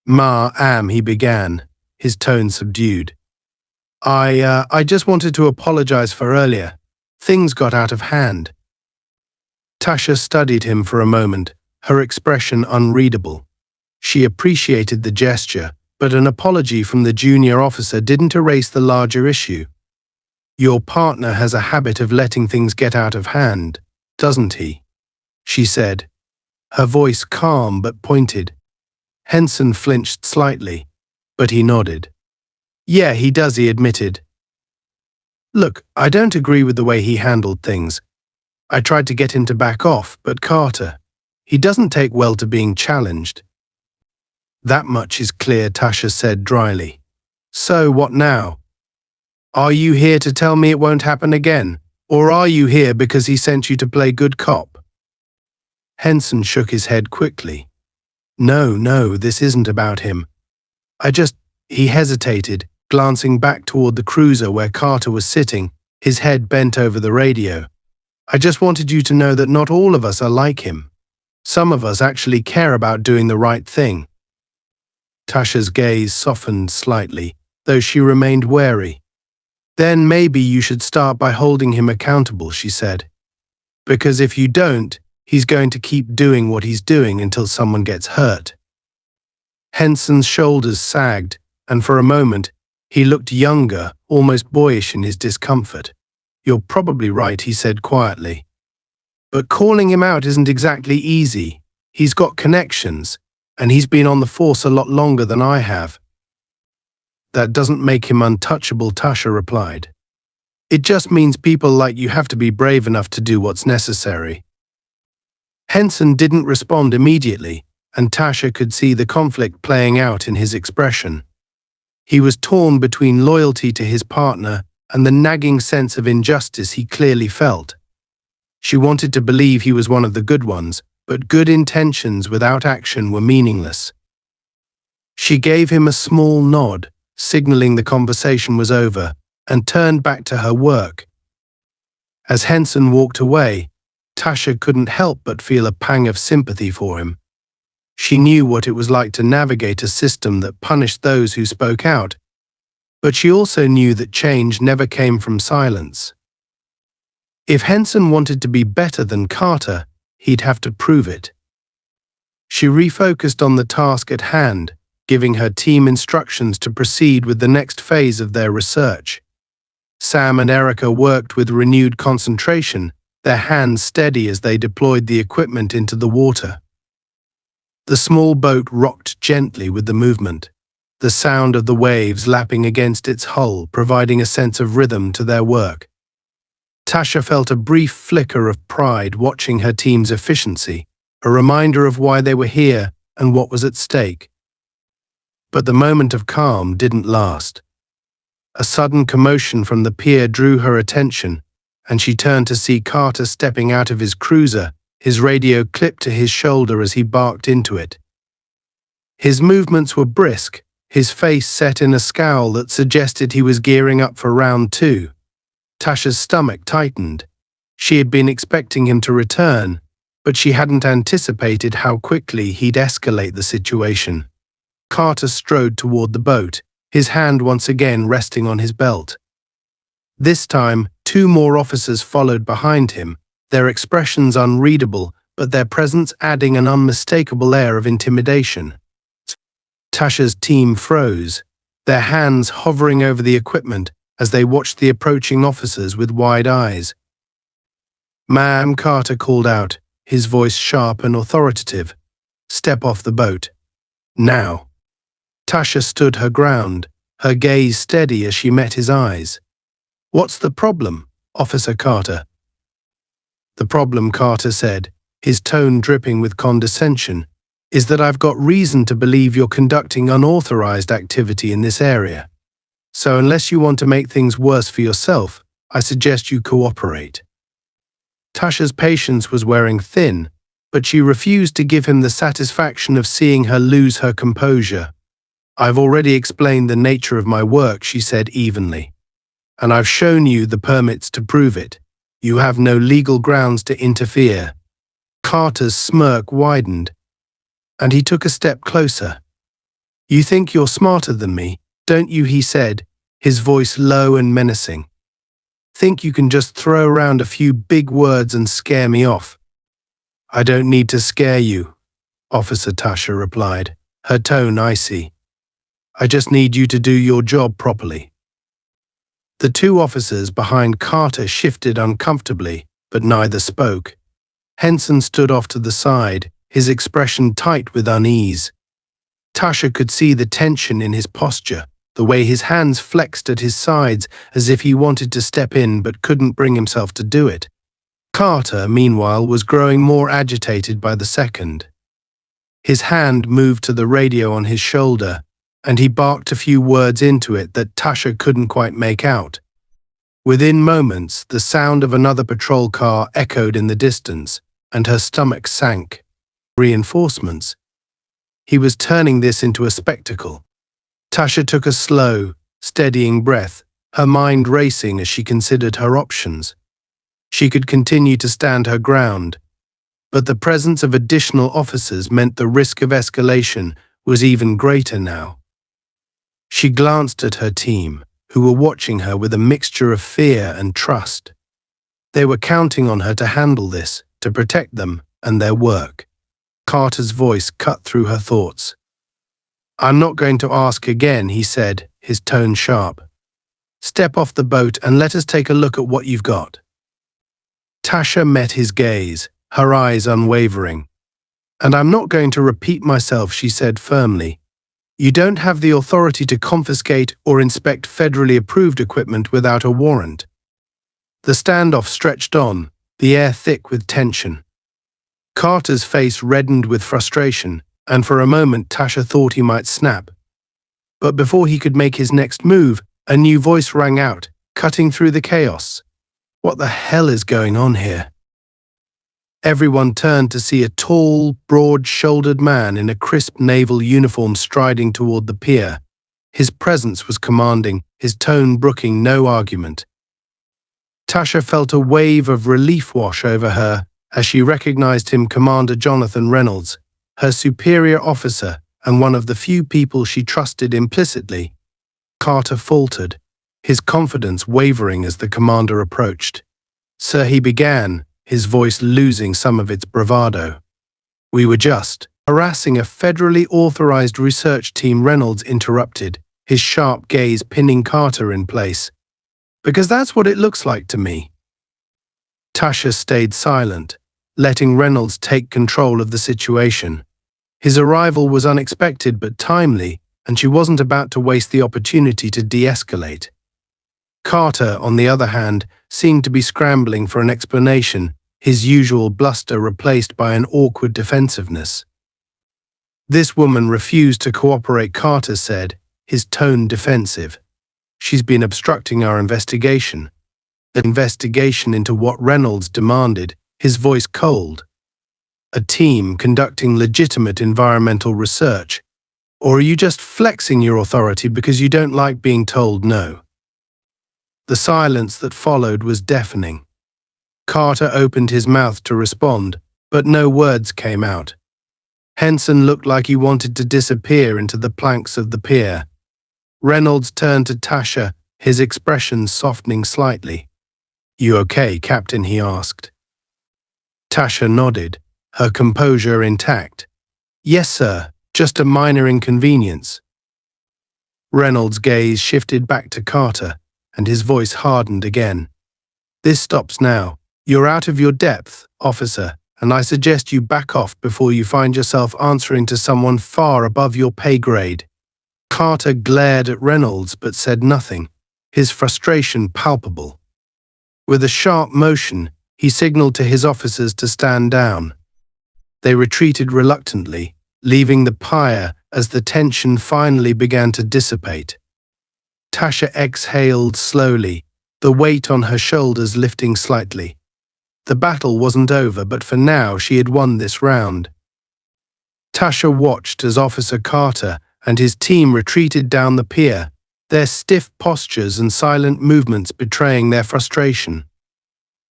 "Ma am," he began, his tone subdued. I just wanted to apologize for earlier. Things got out of hand. Tasha studied him for a moment, her expression unreadable. She appreciated the gesture, but an apology from the junior officer didn't erase the larger issue. Your partner has a habit of letting things get out of hand, doesn't he? She said, her voice calm but pointed. Henson flinched slightly, but he nodded. Yeah, he does, he admitted. Look, I don't agree with the way he handled things. I tried to get him to back off, but Carter, he doesn't take well to being challenged. That much is clear, Tasha said dryly. So what now? Are you here to tell me it won't happen again, or are you here because he sent you to play good cop? Henson shook his head quickly. No, this isn't about him. He hesitated, glancing back toward the cruiser where Carter was sitting, his head bent over the radio. I just wanted you to know that not all of us are like him. Some of us actually care about doing the right thing. Tasha's gaze softened slightly, though she remained wary. Then maybe you should start by holding him accountable, she said. Because if you don't, he's going to keep doing what he's doing until someone gets hurt. Henson's shoulders sagged, and for a moment, he looked younger, almost boyish in his discomfort. You're probably right, he said quietly. But calling him out isn't exactly easy. He's got connections, and he's been on the force a lot longer than I have. That doesn't make him untouchable, Tasha replied. It just means people like you have to be brave enough to do what's necessary. Henson didn't respond immediately, and Tasha could see the conflict playing out in his expression. He was torn between loyalty to his partner and the nagging sense of injustice he clearly felt. She wanted to believe he was one of the good ones, but good intentions without action were meaningless. She gave him a small nod, signaling the conversation was over, and turned back to her work. As Henson walked away, Tasha couldn't help but feel a pang of sympathy for him. She knew what it was like to navigate a system that punished those who spoke out, but she also knew that change never came from silence. If Henson wanted to be better than Carter, he'd have to prove it. She refocused on the task at hand, giving her team instructions to proceed with the next phase of their research. Sam and Erica worked with renewed concentration, their hands steady as they deployed the equipment into the water. The small boat rocked gently with the movement, the sound of the waves lapping against its hull providing a sense of rhythm to their work. Tasha felt a brief flicker of pride watching her team's efficiency, a reminder of why they were here and what was at stake. But the moment of calm didn't last. A sudden commotion from the pier drew her attention, and she turned to see Carter stepping out of his cruiser, his radio clipped to his shoulder as he barked into it. His movements were brisk, his face set in a scowl that suggested he was gearing up for round two. Tasha's stomach tightened. She had been expecting him to return, but she hadn't anticipated how quickly he'd escalate the situation. Carter strode toward the boat, his hand once again resting on his belt. This time, two more officers followed behind him, their expressions unreadable, but their presence adding an unmistakable air of intimidation. Tasha's team froze, their hands hovering over the equipment as they watched the approaching officers with wide eyes. "Ma'am," Carter called out, his voice sharp and authoritative. "Step off the boat. Now." Tasha stood her ground, her gaze steady as she met his eyes. "What's the problem, Officer Carter?" "The problem," Carter said, his tone dripping with condescension, "is that I've got reason to believe you're conducting unauthorized activity in this area. So unless you want to make things worse for yourself, I suggest you cooperate." Tasha's patience was wearing thin, but she refused to give him the satisfaction of seeing her lose her composure. "I've already explained the nature of my work," she said evenly. "And I've shown you the permits to prove it. You have no legal grounds to interfere." Carter's smirk widened, and he took a step closer. "You think you're smarter than me, don't you?" he said, his voice low and menacing. "Think you can just throw around a few big words and scare me off?" "I don't need to scare you," Officer Tasha replied, her tone icy. "I just need you to do your job properly." The two officers behind Carter shifted uncomfortably, but neither spoke. Henson stood off to the side, his expression tight with unease. Tasha could see the tension in his posture, the way his hands flexed at his sides as if he wanted to step in but couldn't bring himself to do it. Carter, meanwhile, was growing more agitated by the second. His hand moved to the radio on his shoulder, and he barked a few words into it that Tasha couldn't quite make out. Within moments, the sound of another patrol car echoed in the distance, and her stomach sank. Reinforcements. He was turning this into a spectacle. Tasha took a slow, steadying breath, her mind racing as she considered her options. She could continue to stand her ground, but the presence of additional officers meant the risk of escalation was even greater now. She glanced at her team, who were watching her with a mixture of fear and trust. They were counting on her to handle this, to protect them and their work. Carter's voice cut through her thoughts. "I'm not going to ask again," he said, his tone sharp. "Step off the boat and let us take a look at what you've got." Tasha met his gaze, her eyes unwavering. "And I'm not going to repeat myself," she said firmly. "You don't have the authority to confiscate or inspect federally approved equipment without a warrant." The standoff stretched on, the air thick with tension. Carter's face reddened with frustration, and for a moment Tasha thought he might snap. But before he could make his next move, a new voice rang out, cutting through the chaos. "What the hell is going on here?" Everyone turned to see a tall, broad-shouldered man in a crisp naval uniform striding toward the pier. His presence was commanding, his tone brooking no argument. Tasha felt a wave of relief wash over her as she recognized him, Commander Jonathan Reynolds, her superior officer and one of the few people she trusted implicitly. Carter faltered, his confidence wavering as the commander approached. "Sir," he began, his voice losing some of its bravado. "We were just harassing a federally authorized research team," Reynolds interrupted, his sharp gaze pinning Carter in place. "Because that's what it looks like to me." Tasha stayed silent, letting Reynolds take control of the situation. His arrival was unexpected but timely, and she wasn't about to waste the opportunity to de-escalate. Carter, on the other hand, seemed to be scrambling for an explanation, his usual bluster replaced by an awkward defensiveness. "This woman refused to cooperate," Carter said, his tone defensive. "She's been obstructing our investigation." An investigation into what Reynolds demanded, his voice cold. "A team conducting legitimate environmental research? Or are you just flexing your authority because you don't like being told no?" The silence that followed was deafening. Carter opened his mouth to respond, but no words came out. Henson looked like he wanted to disappear into the planks of the pier. Reynolds turned to Tasha, his expression softening slightly. "You okay, Captain?" he asked. Tasha nodded, her composure intact. "Yes, sir, just a minor inconvenience." Reynolds' gaze shifted back to Carter, and his voice hardened again. "This stops now. You're out of your depth, officer, and I suggest you back off before you find yourself answering to someone far above your pay grade." Carter glared at Reynolds but said nothing, his frustration palpable. With a sharp motion, he signaled to his officers to stand down. They retreated reluctantly, leaving the pier as the tension finally began to dissipate. Tasha exhaled slowly, the weight on her shoulders lifting slightly. The battle wasn't over, but for now she had won this round. Tasha watched as Officer Carter and his team retreated down the pier, their stiff postures and silent movements betraying their frustration.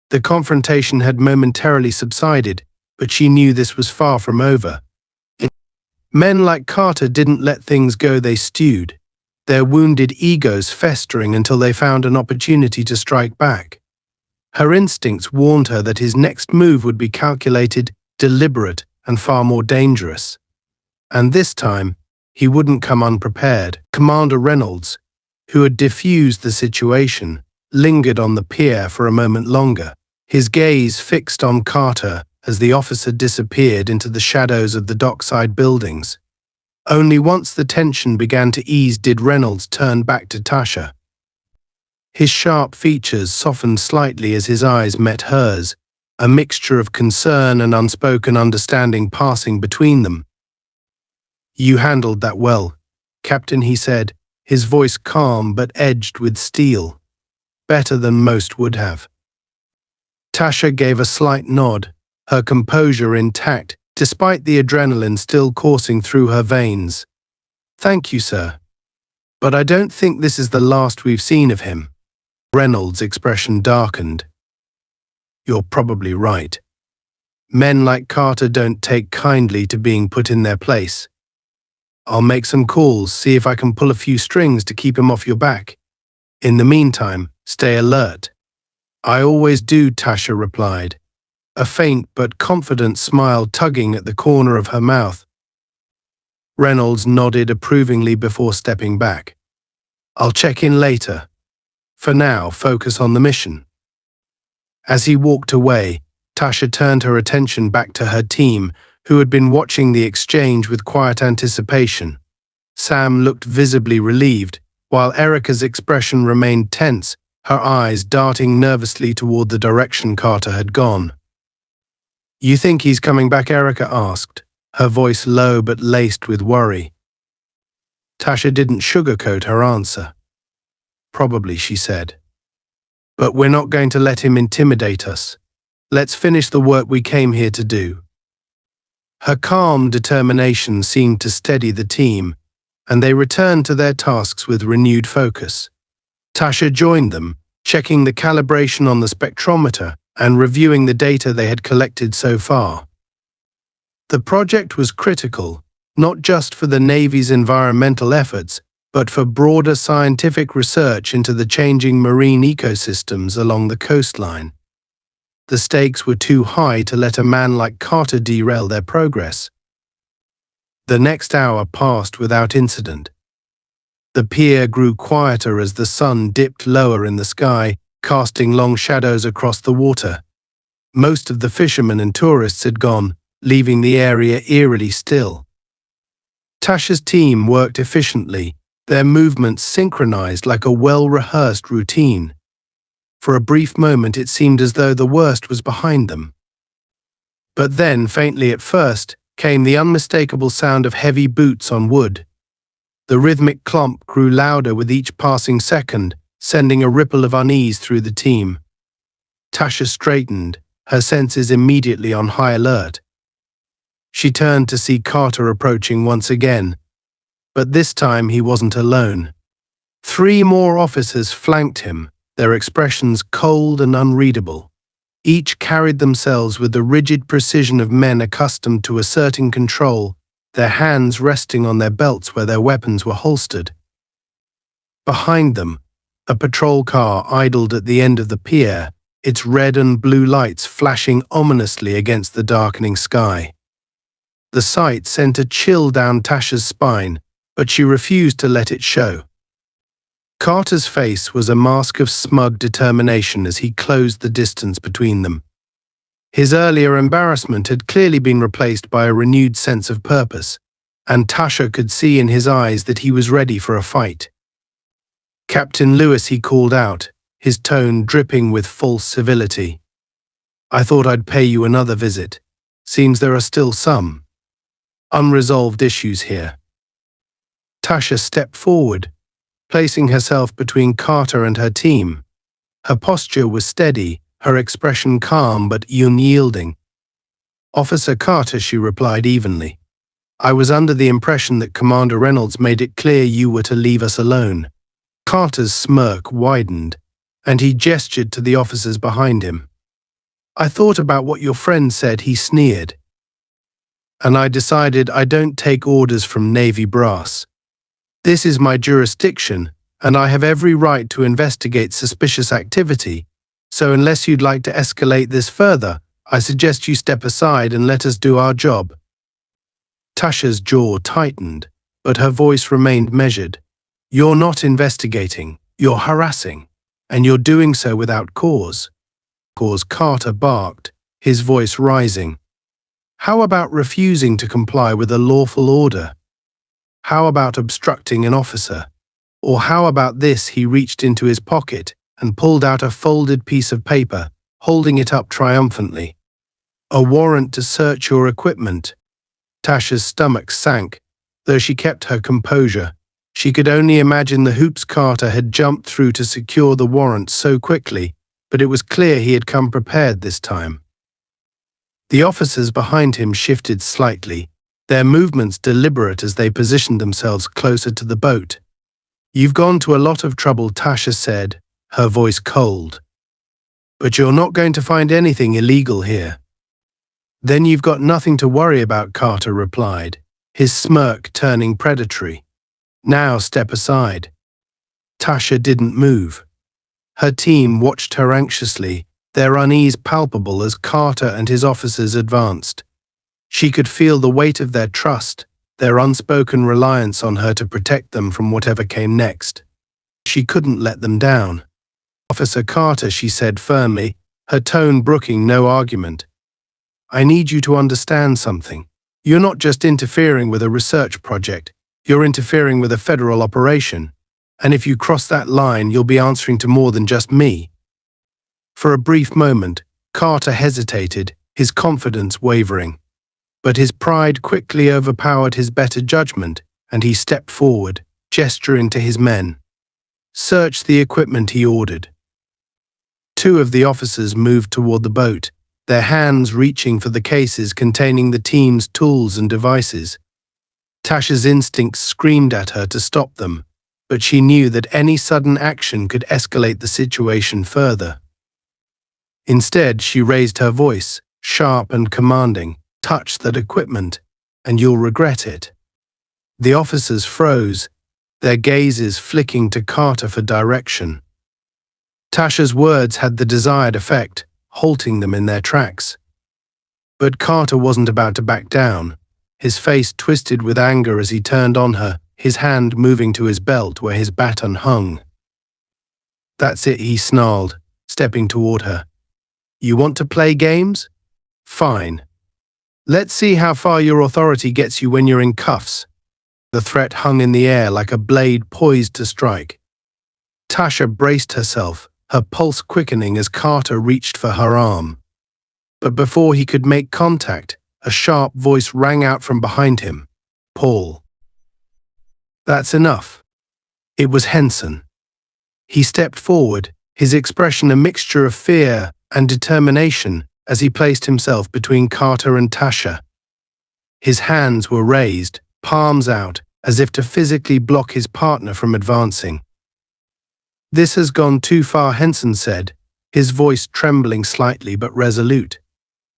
The confrontation had momentarily subsided, but she knew this was far from over. Men like Carter didn't let things go, they stewed. their wounded egos festering until they found an opportunity to strike back. Her instincts warned her that his next move would be calculated, deliberate, and far more dangerous. And this time, he wouldn't come unprepared. Commander Reynolds, who had diffused the situation, lingered on the pier for a moment longer, his gaze fixed on Carter as the officer disappeared into the shadows of the dockside buildings. Only once the tension began to ease did Reynolds turn back to Tasha. His sharp features softened slightly as his eyes met hers, a mixture of concern and unspoken understanding passing between them. "You handled that well, Captain," he said, his voice calm but edged with steel. "Better than most would have." Tasha gave a slight nod, her composure intact, despite the adrenaline still coursing through her veins. "Thank you, sir. But I don't think this is the last we've seen of him." Reynolds' expression darkened. "You're probably right. Men like Carter don't take kindly to being put in their place. I'll make some calls, see if I can pull a few strings to keep him off your back. In the meantime, stay alert." "I always do," Tasha replied, a faint but confident smile tugging at the corner of her mouth. Reynolds nodded approvingly before stepping back. "I'll check in later. For now, focus on the mission." As he walked away, Tasha turned her attention back to her team, who had been watching the exchange with quiet anticipation. Sam looked visibly relieved, while Erica's expression remained tense, her eyes darting nervously toward the direction Carter had gone. "You think he's coming back?" Erica asked, her voice low but laced with worry. Tasha didn't sugarcoat her answer. "Probably," she said. "But we're not going to let him intimidate us. Let's finish the work we came here to do." Her calm determination seemed to steady the team, and they returned to their tasks with renewed focus. Tasha joined them, checking the calibration on the spectrometer and reviewing the data they had collected so far. The project was critical, not just for the Navy's environmental efforts, but for broader scientific research into the changing marine ecosystems along the coastline. The stakes were too high to let a man like Carter derail their progress. The next hour passed without incident. The pier grew quieter as the sun dipped lower in the sky, casting long shadows across the water. Most of the fishermen and tourists had gone, leaving the area eerily still. Tasha's team worked efficiently, their movements synchronized like a well-rehearsed routine. For a brief moment it seemed as though the worst was behind them. But then, faintly at first, came the unmistakable sound of heavy boots on wood. The rhythmic clomp grew louder with each passing second, sending a ripple of unease through the team. Tasha straightened, her senses immediately on high alert. She turned to see Carter approaching once again, but this time he wasn't alone. 3 more officers flanked him, their expressions cold and unreadable. Each carried themselves with the rigid precision of men accustomed to asserting control, their hands resting on their belts where their weapons were holstered. Behind them, a patrol car idled at the end of the pier, its red and blue lights flashing ominously against the darkening sky. The sight sent a chill down Tasha's spine, but she refused to let it show. Carter's face was a mask of smug determination as he closed the distance between them. His earlier embarrassment had clearly been replaced by a renewed sense of purpose, and Tasha could see in his eyes that he was ready for a fight. "Captain Lewis," he called out, his tone dripping with false civility. "I thought I'd pay you another visit. Seems there are still some unresolved issues here." Tasha stepped forward, placing herself between Carter and her team. Her posture was steady, her expression calm but unyielding. "Officer Carter," she replied evenly. "I was under the impression that Commander Reynolds made it clear you were to leave us alone." Carter's smirk widened, and he gestured to the officers behind him. "I thought about what your friend said," he sneered. "And I decided I don't take orders from Navy brass. This is my jurisdiction, and I have every right to investigate suspicious activity, so unless you'd like to escalate this further, I suggest you step aside and let us do our job." Tasha's jaw tightened, but her voice remained measured. "You're not investigating, you're harassing, and you're doing so without cause." Carter barked, his voice rising. "How about refusing to comply with a lawful order? How about obstructing an officer? Or how about this?" He reached into his pocket and pulled out a folded piece of paper, holding it up triumphantly. "A warrant to search your equipment." Tasha's stomach sank, though she kept her composure. She could only imagine the hoops Carter had jumped through to secure the warrant so quickly, but it was clear he had come prepared this time. The officers behind him shifted slightly, their movements deliberate as they positioned themselves closer to the boat. "You've gone to a lot of trouble," Tasha said, her voice cold. "But you're not going to find anything illegal here." "Then you've got nothing to worry about," Carter replied, his smirk turning predatory. "Now step aside." Tasha didn't move. Her team watched her anxiously, their unease palpable as Carter and his officers advanced. She could feel the weight of their trust, their unspoken reliance on her to protect them from whatever came next. She couldn't let them down. "Officer Carter," she said firmly, her tone brooking no argument. "I need you to understand something. You're not just interfering with a research project, you're interfering with a federal operation. And if you cross that line, you'll be answering to more than just me." For a brief moment, Carter hesitated, his confidence wavering. But his pride quickly overpowered his better judgment, and he stepped forward, gesturing to his men. "Search the equipment," he ordered. Two of the officers moved toward the boat, their hands reaching for the cases containing the team's tools and devices. Tasha's instincts screamed at her to stop them, but she knew that any sudden action could escalate the situation further. Instead, she raised her voice, sharp and commanding. "Touch that equipment, and you'll regret it." The officers froze, their gazes flicking to Carter for direction. Tasha's words had the desired effect, halting them in their tracks. But Carter wasn't about to back down, his face twisted with anger as he turned on her, his hand moving to his belt where his baton hung. "That's it," he snarled, stepping toward her. "You want to play games? Fine. Let's see how far your authority gets you when you're in cuffs." The threat hung in the air like a blade poised to strike. Tasha braced herself, her pulse quickening as Carter reached for her arm. But before he could make contact, a sharp voice rang out from behind him. "Paul." "That's enough." It was Henson. He stepped forward, his expression a mixture of fear and determination as he placed himself between Carter and Tasha. His hands were raised, palms out, as if to physically block his partner from advancing. "This has gone too far," Henson said, his voice trembling slightly but resolute.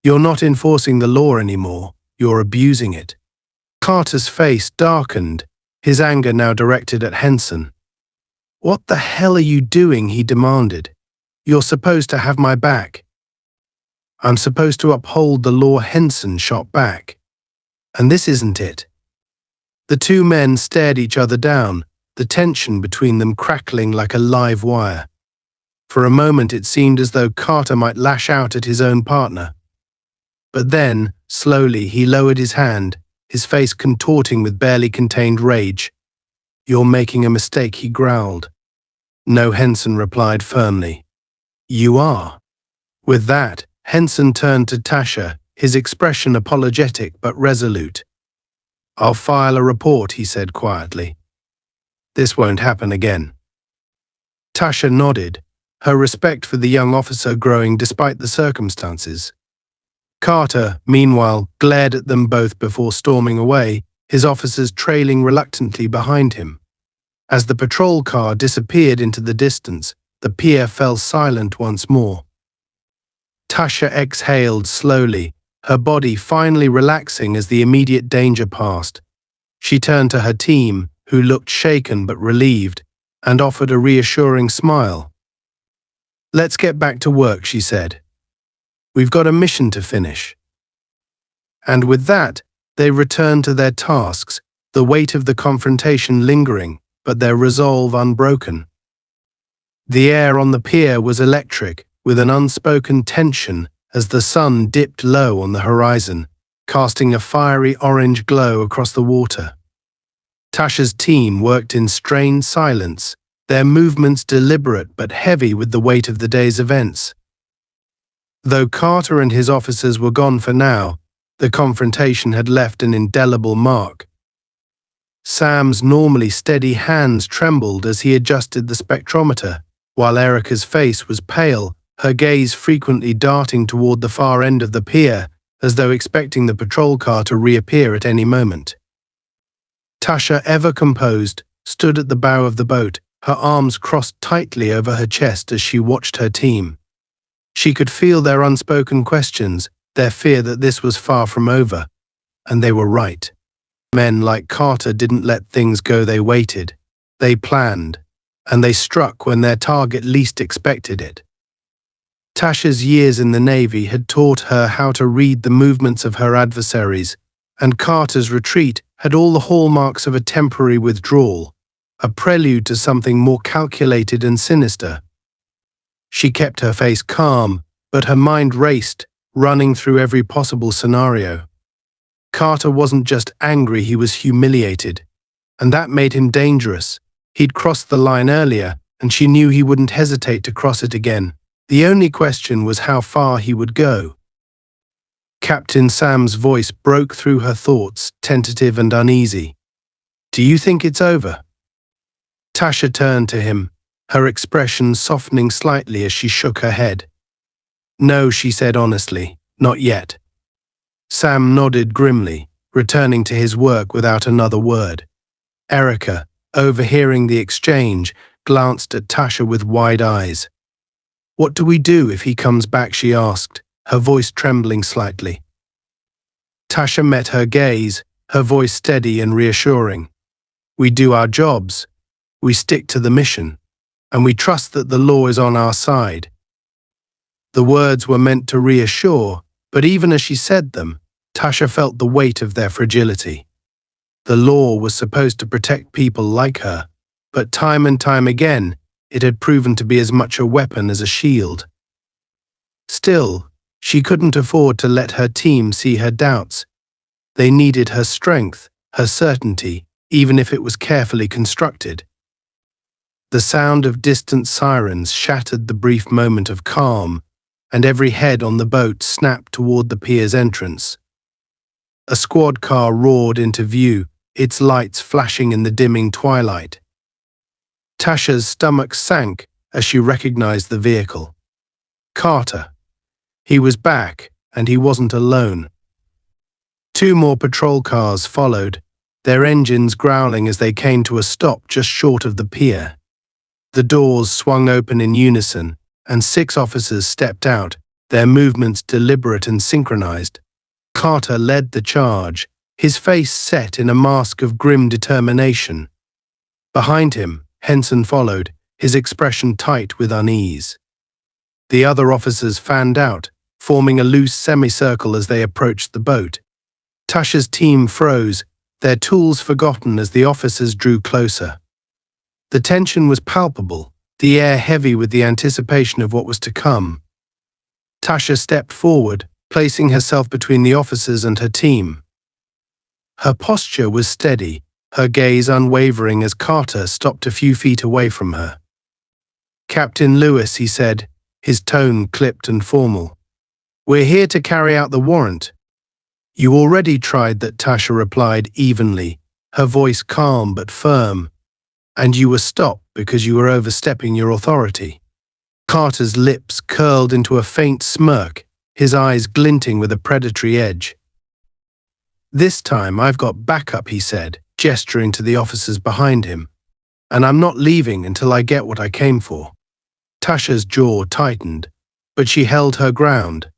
"You're not enforcing the law anymore, you're abusing it." Carter's face darkened, his anger now directed at Henson. "What the hell are you doing?" he demanded. "You're supposed to have my back." "I'm supposed to uphold the law," Henson shot back. "And this isn't it." The two men stared each other down, the tension between them crackling like a live wire. For a moment it seemed as though Carter might lash out at his own partner. But then, slowly, he lowered his hand, his face contorting with barely contained rage. "You're making a mistake," he growled. "No," Henson replied firmly. "You are." With that, Henson turned to Tasha, his expression apologetic but resolute. "I'll file a report," he said quietly. "This won't happen again." Tasha nodded, her respect for the young officer growing despite the circumstances. Carter, meanwhile, glared at them both before storming away, his officers trailing reluctantly behind him. As the patrol car disappeared into the distance, the pier fell silent once more. Tasha exhaled slowly, her body finally relaxing as the immediate danger passed. She turned to her team, who looked shaken but relieved, and offered a reassuring smile. "Let's get back to work," she said. "We've got a mission to finish." And with that, they returned to their tasks, the weight of the confrontation lingering, but their resolve unbroken. The air on the pier was electric, with an unspoken tension as the sun dipped low on the horizon, casting a fiery orange glow across the water. Tasha's team worked in strained silence, their movements deliberate but heavy with the weight of the day's events. Though Carter and his officers were gone for now, the confrontation had left an indelible mark. Sam's normally steady hands trembled as he adjusted the spectrometer, while Erica's face was pale, her gaze frequently darting toward the far end of the pier, as though expecting the patrol car to reappear at any moment. Tasha, ever composed, stood at the bow of the boat, her arms crossed tightly over her chest as she watched her team. She could feel their unspoken questions, their fear that this was far from over. And they were right. Men like Carter didn't let things go. They waited. They planned. And they struck when their target least expected it. Tasha's years in the Navy had taught her how to read the movements of her adversaries, and Carter's retreat had all the hallmarks of a temporary withdrawal, a prelude to something more calculated and sinister. She kept her face calm, but her mind raced, running through every possible scenario. Carter wasn't just angry, he was humiliated, and that made him dangerous. He'd crossed the line earlier, and she knew he wouldn't hesitate to cross it again. The only question was how far he would go. Captain Sam's voice broke through her thoughts, tentative and uneasy. "Do you think it's over?" Tasha turned to him, her expression softening slightly as she shook her head. "No," she said honestly, "not yet." Sam nodded grimly, returning to his work without another word. Erica, overhearing the exchange, glanced at Tasha with wide eyes. "What do we do if he comes back?" she asked, her voice trembling slightly. Tasha met her gaze, her voice steady and reassuring. "We do our jobs. We stick to the mission. And we trust that the law is on our side." The words were meant to reassure, but even as she said them, Tasha felt the weight of their fragility. The law was supposed to protect people like her, but time and time again, it had proven to be as much a weapon as a shield. Still, she couldn't afford to let her team see her doubts. They needed her strength, her certainty, even if it was carefully constructed. The sound of distant sirens shattered the brief moment of calm, and every head on the boat snapped toward the pier's entrance. A squad car roared into view, its lights flashing in the dimming twilight. Tasha's stomach sank as she recognized the vehicle. Carter. He was back, and he wasn't alone. 2 more patrol cars followed, their engines growling as they came to a stop just short of the pier. The doors swung open in unison, and 6 officers stepped out, their movements deliberate and synchronized. Carter led the charge, his face set in a mask of grim determination. Behind him, Henson followed, his expression tight with unease. The other officers fanned out, forming a loose semicircle as they approached the boat. Tasha's team froze, their tools forgotten as the officers drew closer. The tension was palpable, the air heavy with the anticipation of what was to come. Tasha stepped forward, placing herself between the officers and her team. Her posture was steady, her gaze unwavering as Carter stopped a few feet away from her. "Captain Lewis," he said, his tone clipped and formal. "We're here to carry out the warrant." "You already tried that," Tasha replied evenly, her voice calm but firm. "And you were stopped because you were overstepping your authority." Carter's lips curled into a faint smirk, his eyes glinting with a predatory edge. "This time I've got backup," he said, gesturing to the officers behind him. "And I'm not leaving until I get what I came for." Tasha's jaw tightened, but she held her ground.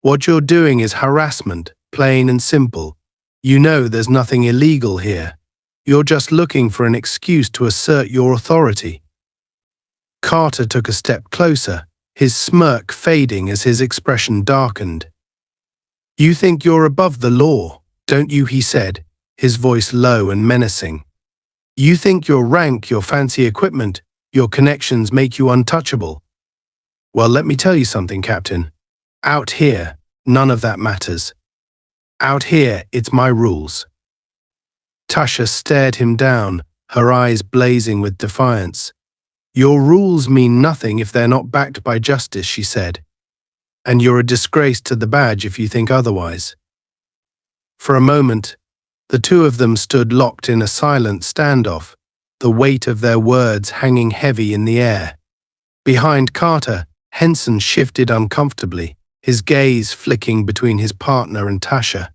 "What you're doing is harassment, plain and simple. You know there's nothing illegal here. You're just looking for an excuse to assert your authority." Carter took a step closer, his smirk fading as his expression darkened. "You think you're above the law, don't you?" he said, his voice low and menacing. "You think your rank, your fancy equipment, your connections make you untouchable? Well, let me tell you something, Captain. Out here, none of that matters. Out here, it's my rules." Tasha stared him down, her eyes blazing with defiance. "Your rules mean nothing if they're not backed by justice," she said. "And you're a disgrace to the badge if you think otherwise." For a moment, the two of them stood locked in a silent standoff, the weight of their words hanging heavy in the air. Behind Carter, Henson shifted uncomfortably, his gaze flicking between his partner and Tasha.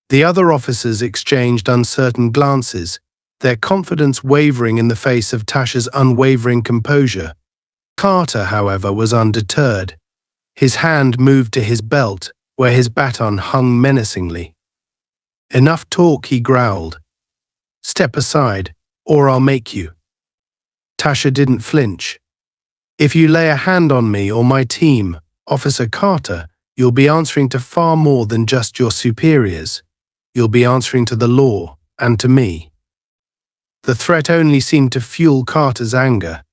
The other officers exchanged uncertain glances, their confidence wavering in the face of Tasha's unwavering composure. Carter, however, was undeterred. His hand moved to his belt, where his baton hung menacingly. "Enough talk," he growled. "Step aside, or I'll make you." Tasha didn't flinch. "If you lay a hand on me or my team, Officer Carter, you'll be answering to far more than just your superiors. You'll be answering to the law, and to me." The threat only seemed to fuel Carter's anger.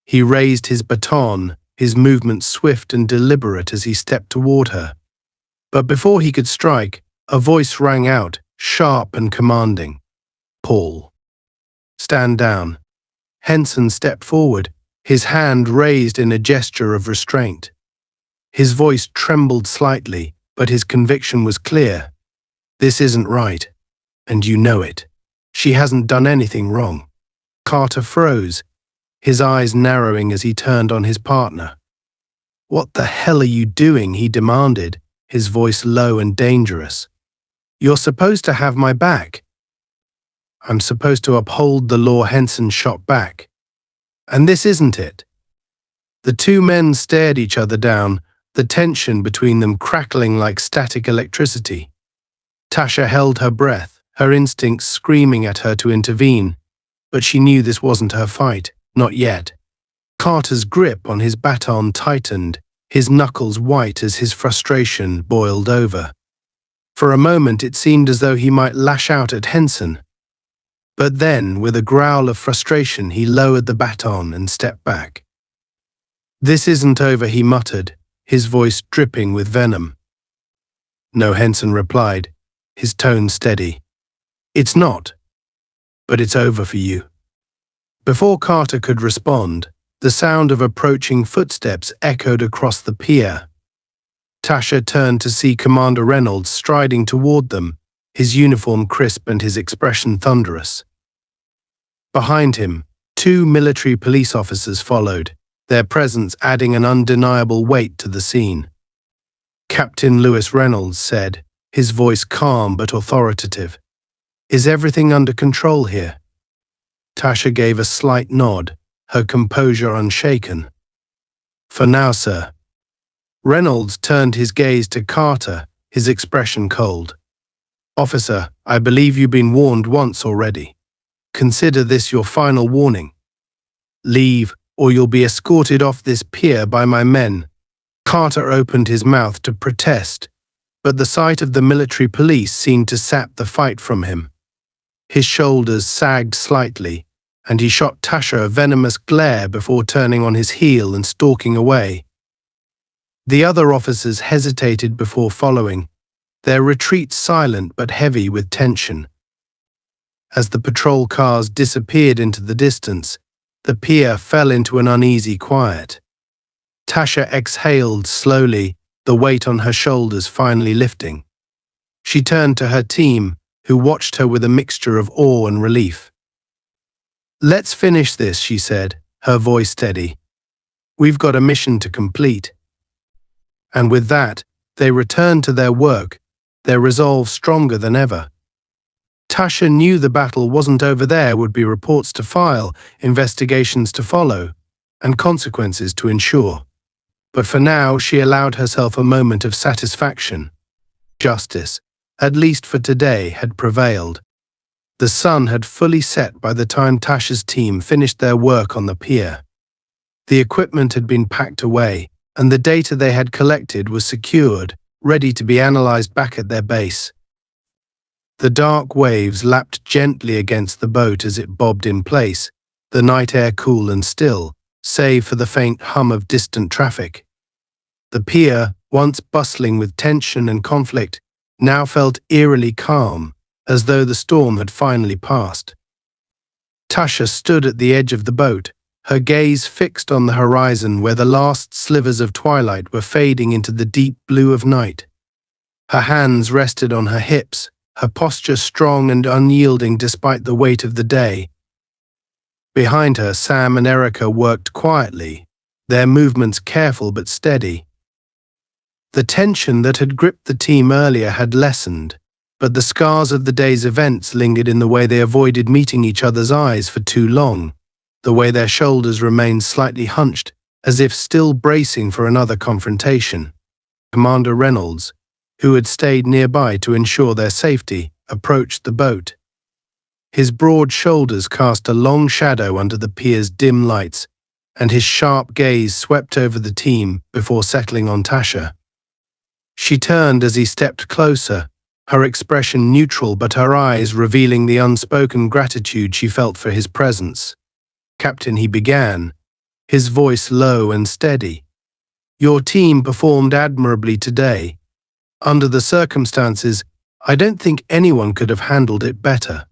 He raised his baton, his movement swift and deliberate as he stepped toward her. But before he could strike, a voice rang out, sharp and commanding. "Paul, stand down." Henson stepped forward, his hand raised in a gesture of restraint. His voice trembled slightly, but his conviction was clear. "This isn't right, and you know it. She hasn't done anything wrong." Carter froze, his eyes narrowing as he turned on his partner. "What the hell are you doing?" he demanded, his voice low and dangerous. "You're supposed to have my back." "I'm supposed to uphold the law," Henson shot back. "And this isn't it." The two men stared each other down, the tension between them crackling like static electricity. Tasha held her breath, her instincts screaming at her to intervene, but she knew this wasn't her fight, not yet. Carter's grip on his baton tightened, his knuckles white as his frustration boiled over. For a moment it seemed as though he might lash out at Henson. But then, with a growl of frustration, he lowered the baton and stepped back. "This isn't over," he muttered, his voice dripping with venom. "No," Henson replied, his tone steady. "It's not. But it's over for you." Before Carter could respond, the sound of approaching footsteps echoed across the pier. Tasha turned to see Commander Reynolds striding toward them, his uniform crisp and his expression thunderous. Behind him, two military police officers followed, their presence adding an undeniable weight to the scene. Captain Lewis Reynolds said, his voice calm but authoritative, "Is everything under control here?" Tasha gave a slight nod, her composure unshaken. "For now, sir." Reynolds turned his gaze to Carter, his expression cold. "Officer, I believe you've been warned once already. Consider this your final warning. Leave, or you'll be escorted off this pier by my men." Carter opened his mouth to protest, but the sight of the military police seemed to sap the fight from him. His shoulders sagged slightly, and he shot Tasha a venomous glare before turning on his heel and stalking away. The other officers hesitated before following, their retreat silent but heavy with tension. As the patrol cars disappeared into the distance, the pier fell into an uneasy quiet. Tasha exhaled slowly, the weight on her shoulders finally lifting. She turned to her team, who watched her with a mixture of awe and relief. "Let's finish this," she said, her voice steady. "We've got a mission to complete." And with that, they returned to their work, their resolve stronger than ever. Tasha knew the battle wasn't over. There would be reports to file, investigations to follow, and consequences to ensure. But for now, she allowed herself a moment of satisfaction. Justice, at least for today, had prevailed. The sun had fully set by the time Tasha's team finished their work on the pier. The equipment had been packed away, and the data they had collected was secured, ready to be analyzed back at their base. The dark waves lapped gently against the boat as it bobbed in place, the night air cool and still, save for the faint hum of distant traffic. The pier, once bustling with tension and conflict, now felt eerily calm, as though the storm had finally passed. Tasha stood at the edge of the boat, her gaze fixed on the horizon where the last slivers of twilight were fading into the deep blue of night. Her hands rested on her hips, her posture strong and unyielding despite the weight of the day. Behind her, Sam and Erica worked quietly, their movements careful but steady. The tension that had gripped the team earlier had lessened, but the scars of the day's events lingered in the way they avoided meeting each other's eyes for too long, the way their shoulders remained slightly hunched, as if still bracing for another confrontation. Commander Reynolds, who had stayed nearby to ensure their safety, approached the boat. His broad shoulders cast a long shadow under the pier's dim lights, and his sharp gaze swept over the team before settling on Tasha. She turned as he stepped closer, her expression neutral but her eyes revealing the unspoken gratitude she felt for his presence. "Captain," he began, his voice low and steady. "Your team performed admirably today. Under the circumstances, I don't think anyone could have handled it better."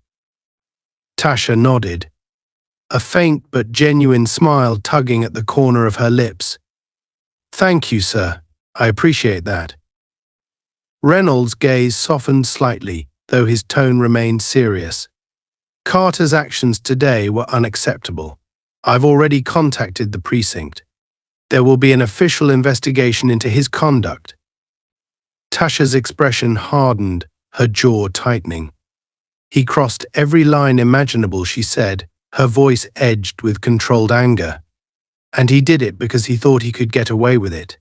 Tasha nodded, a faint but genuine smile tugging at the corner of her lips. "Thank you, sir. I appreciate that." Reynolds' gaze softened slightly, though his tone remained serious. "Carter's actions today were unacceptable. I've already contacted the precinct. There will be an official investigation into his conduct." Tasha's expression hardened, her jaw tightening. "He crossed every line imaginable," she said, her voice edged with controlled anger. "And he did it because he thought he could get away with it."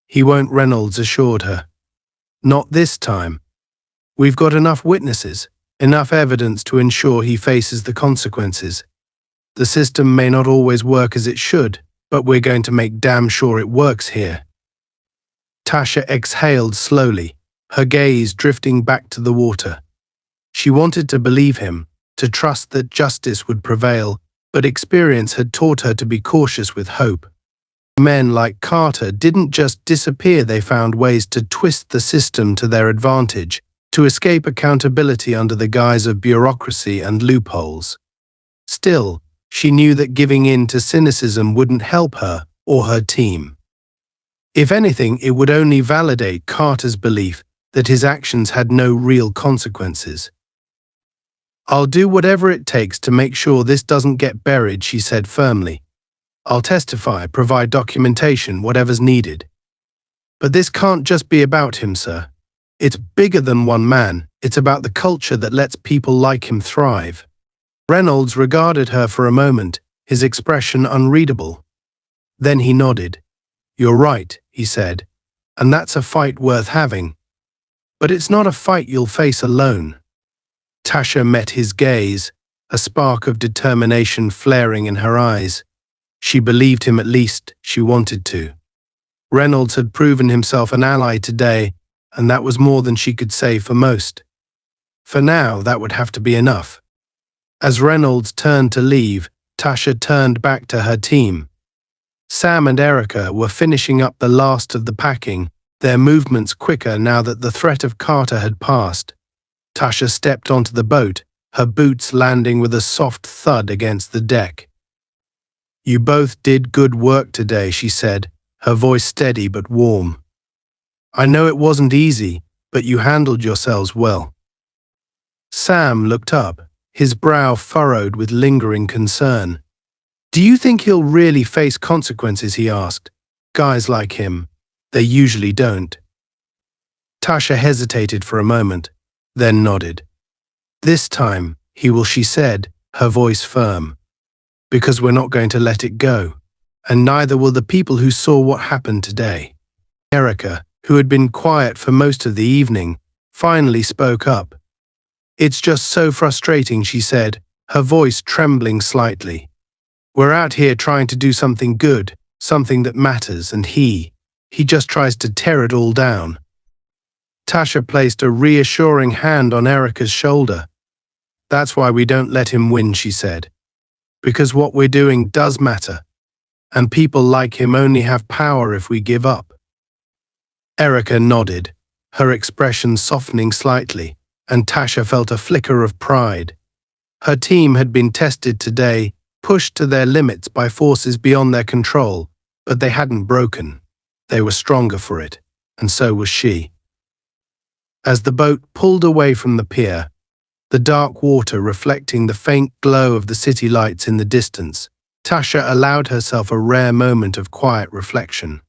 "He won't," Reynolds assured her. "Not this time. We've got enough witnesses, enough evidence to ensure he faces the consequences. The system may not always work as it should, but we're going to make damn sure it works here." Tasha exhaled slowly, her gaze drifting back to the water. She wanted to believe him, to trust that justice would prevail, but experience had taught her to be cautious with hope. Men like Carter didn't just disappear, they found ways to twist the system to their advantage, to escape accountability under the guise of bureaucracy and loopholes. Still, she knew that giving in to cynicism wouldn't help her or her team. If anything, it would only validate Carter's belief that his actions had no real consequences. "I'll do whatever it takes to make sure this doesn't get buried," she said firmly. "I'll testify, provide documentation, whatever's needed. But this can't just be about him, sir. It's bigger than one man. It's about the culture that lets people like him thrive." Reynolds regarded her for a moment, his expression unreadable. Then he nodded. "You're right," he said, "and that's a fight worth having. But it's not a fight you'll face alone." Tasha met his gaze, a spark of determination flaring in her eyes. She believed him, at least she wanted to. Reynolds had proven himself an ally today, and that was more than she could say for most. For now, that would have to be enough. As Reynolds turned to leave, Tasha turned back to her team. Sam and Erica were finishing up the last of the packing, their movements quicker now that the threat of Carter had passed. Tasha stepped onto the boat, her boots landing with a soft thud against the deck. "You both did good work today," she said, her voice steady but warm. "I know it wasn't easy, but you handled yourselves well." Sam looked up, his brow furrowed with lingering concern. "Do you think he'll really face consequences?" he asked. "Guys like him, they usually don't." Tasha hesitated for a moment, then nodded. "This time, he will," she said, her voice firm. "Because we're not going to let it go, and neither will the people who saw what happened today." Erica, who had been quiet for most of the evening, finally spoke up. "It's just so frustrating," she said, her voice trembling slightly. "We're out here trying to do something good, something that matters, and he just tries to tear it all down." Tasha placed a reassuring hand on Erica's shoulder. "That's why we don't let him win," she said. "Because what we're doing does matter, and people like him only have power if we give up." Erica nodded, her expression softening slightly, and Tasha felt a flicker of pride. Her team had been tested today, pushed to their limits by forces beyond their control, but they hadn't broken. They were stronger for it, and so was she. As the boat pulled away from the pier, the dark water reflecting the faint glow of the city lights in the distance, Tasha allowed herself a rare moment of quiet reflection.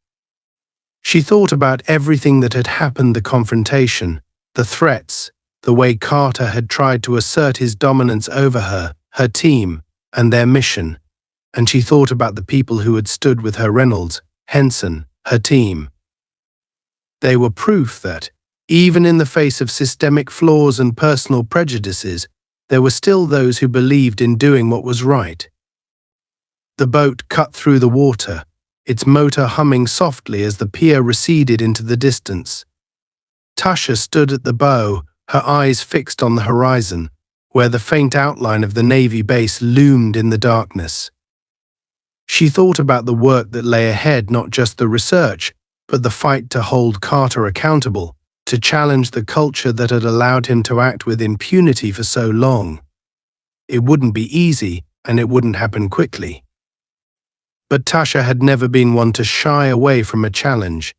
She thought about everything that had happened: the confrontation, the threats, the way Carter had tried to assert his dominance over her, her team, and their mission. And she thought about the people who had stood with her: Reynolds, Henson, her team. They were proof that, even in the face of systemic flaws and personal prejudices, there were still those who believed in doing what was right. The boat cut through the water, its motor humming softly as the pier receded into the distance. Tasha stood at the bow, her eyes fixed on the horizon, where the faint outline of the Navy base loomed in the darkness. She thought about the work that lay ahead: not just the research, but the fight to hold Carter accountable, to challenge the culture that had allowed him to act with impunity for so long. It wouldn't be easy, and it wouldn't happen quickly. But Tasha had never been one to shy away from a challenge.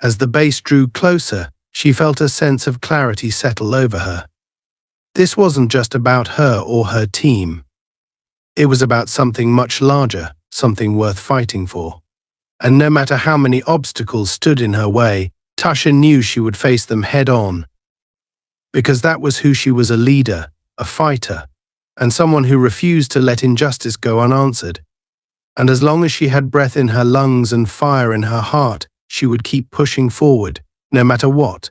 As the base drew closer, she felt a sense of clarity settle over her. This wasn't just about her or her team. It was about something much larger, something worth fighting for. And no matter how many obstacles stood in her way, Tasha knew she would face them head-on. Because that was who she was: a leader, a fighter, and someone who refused to let injustice go unanswered. And as long as she had breath in her lungs and fire in her heart, she would keep pushing forward, no matter what.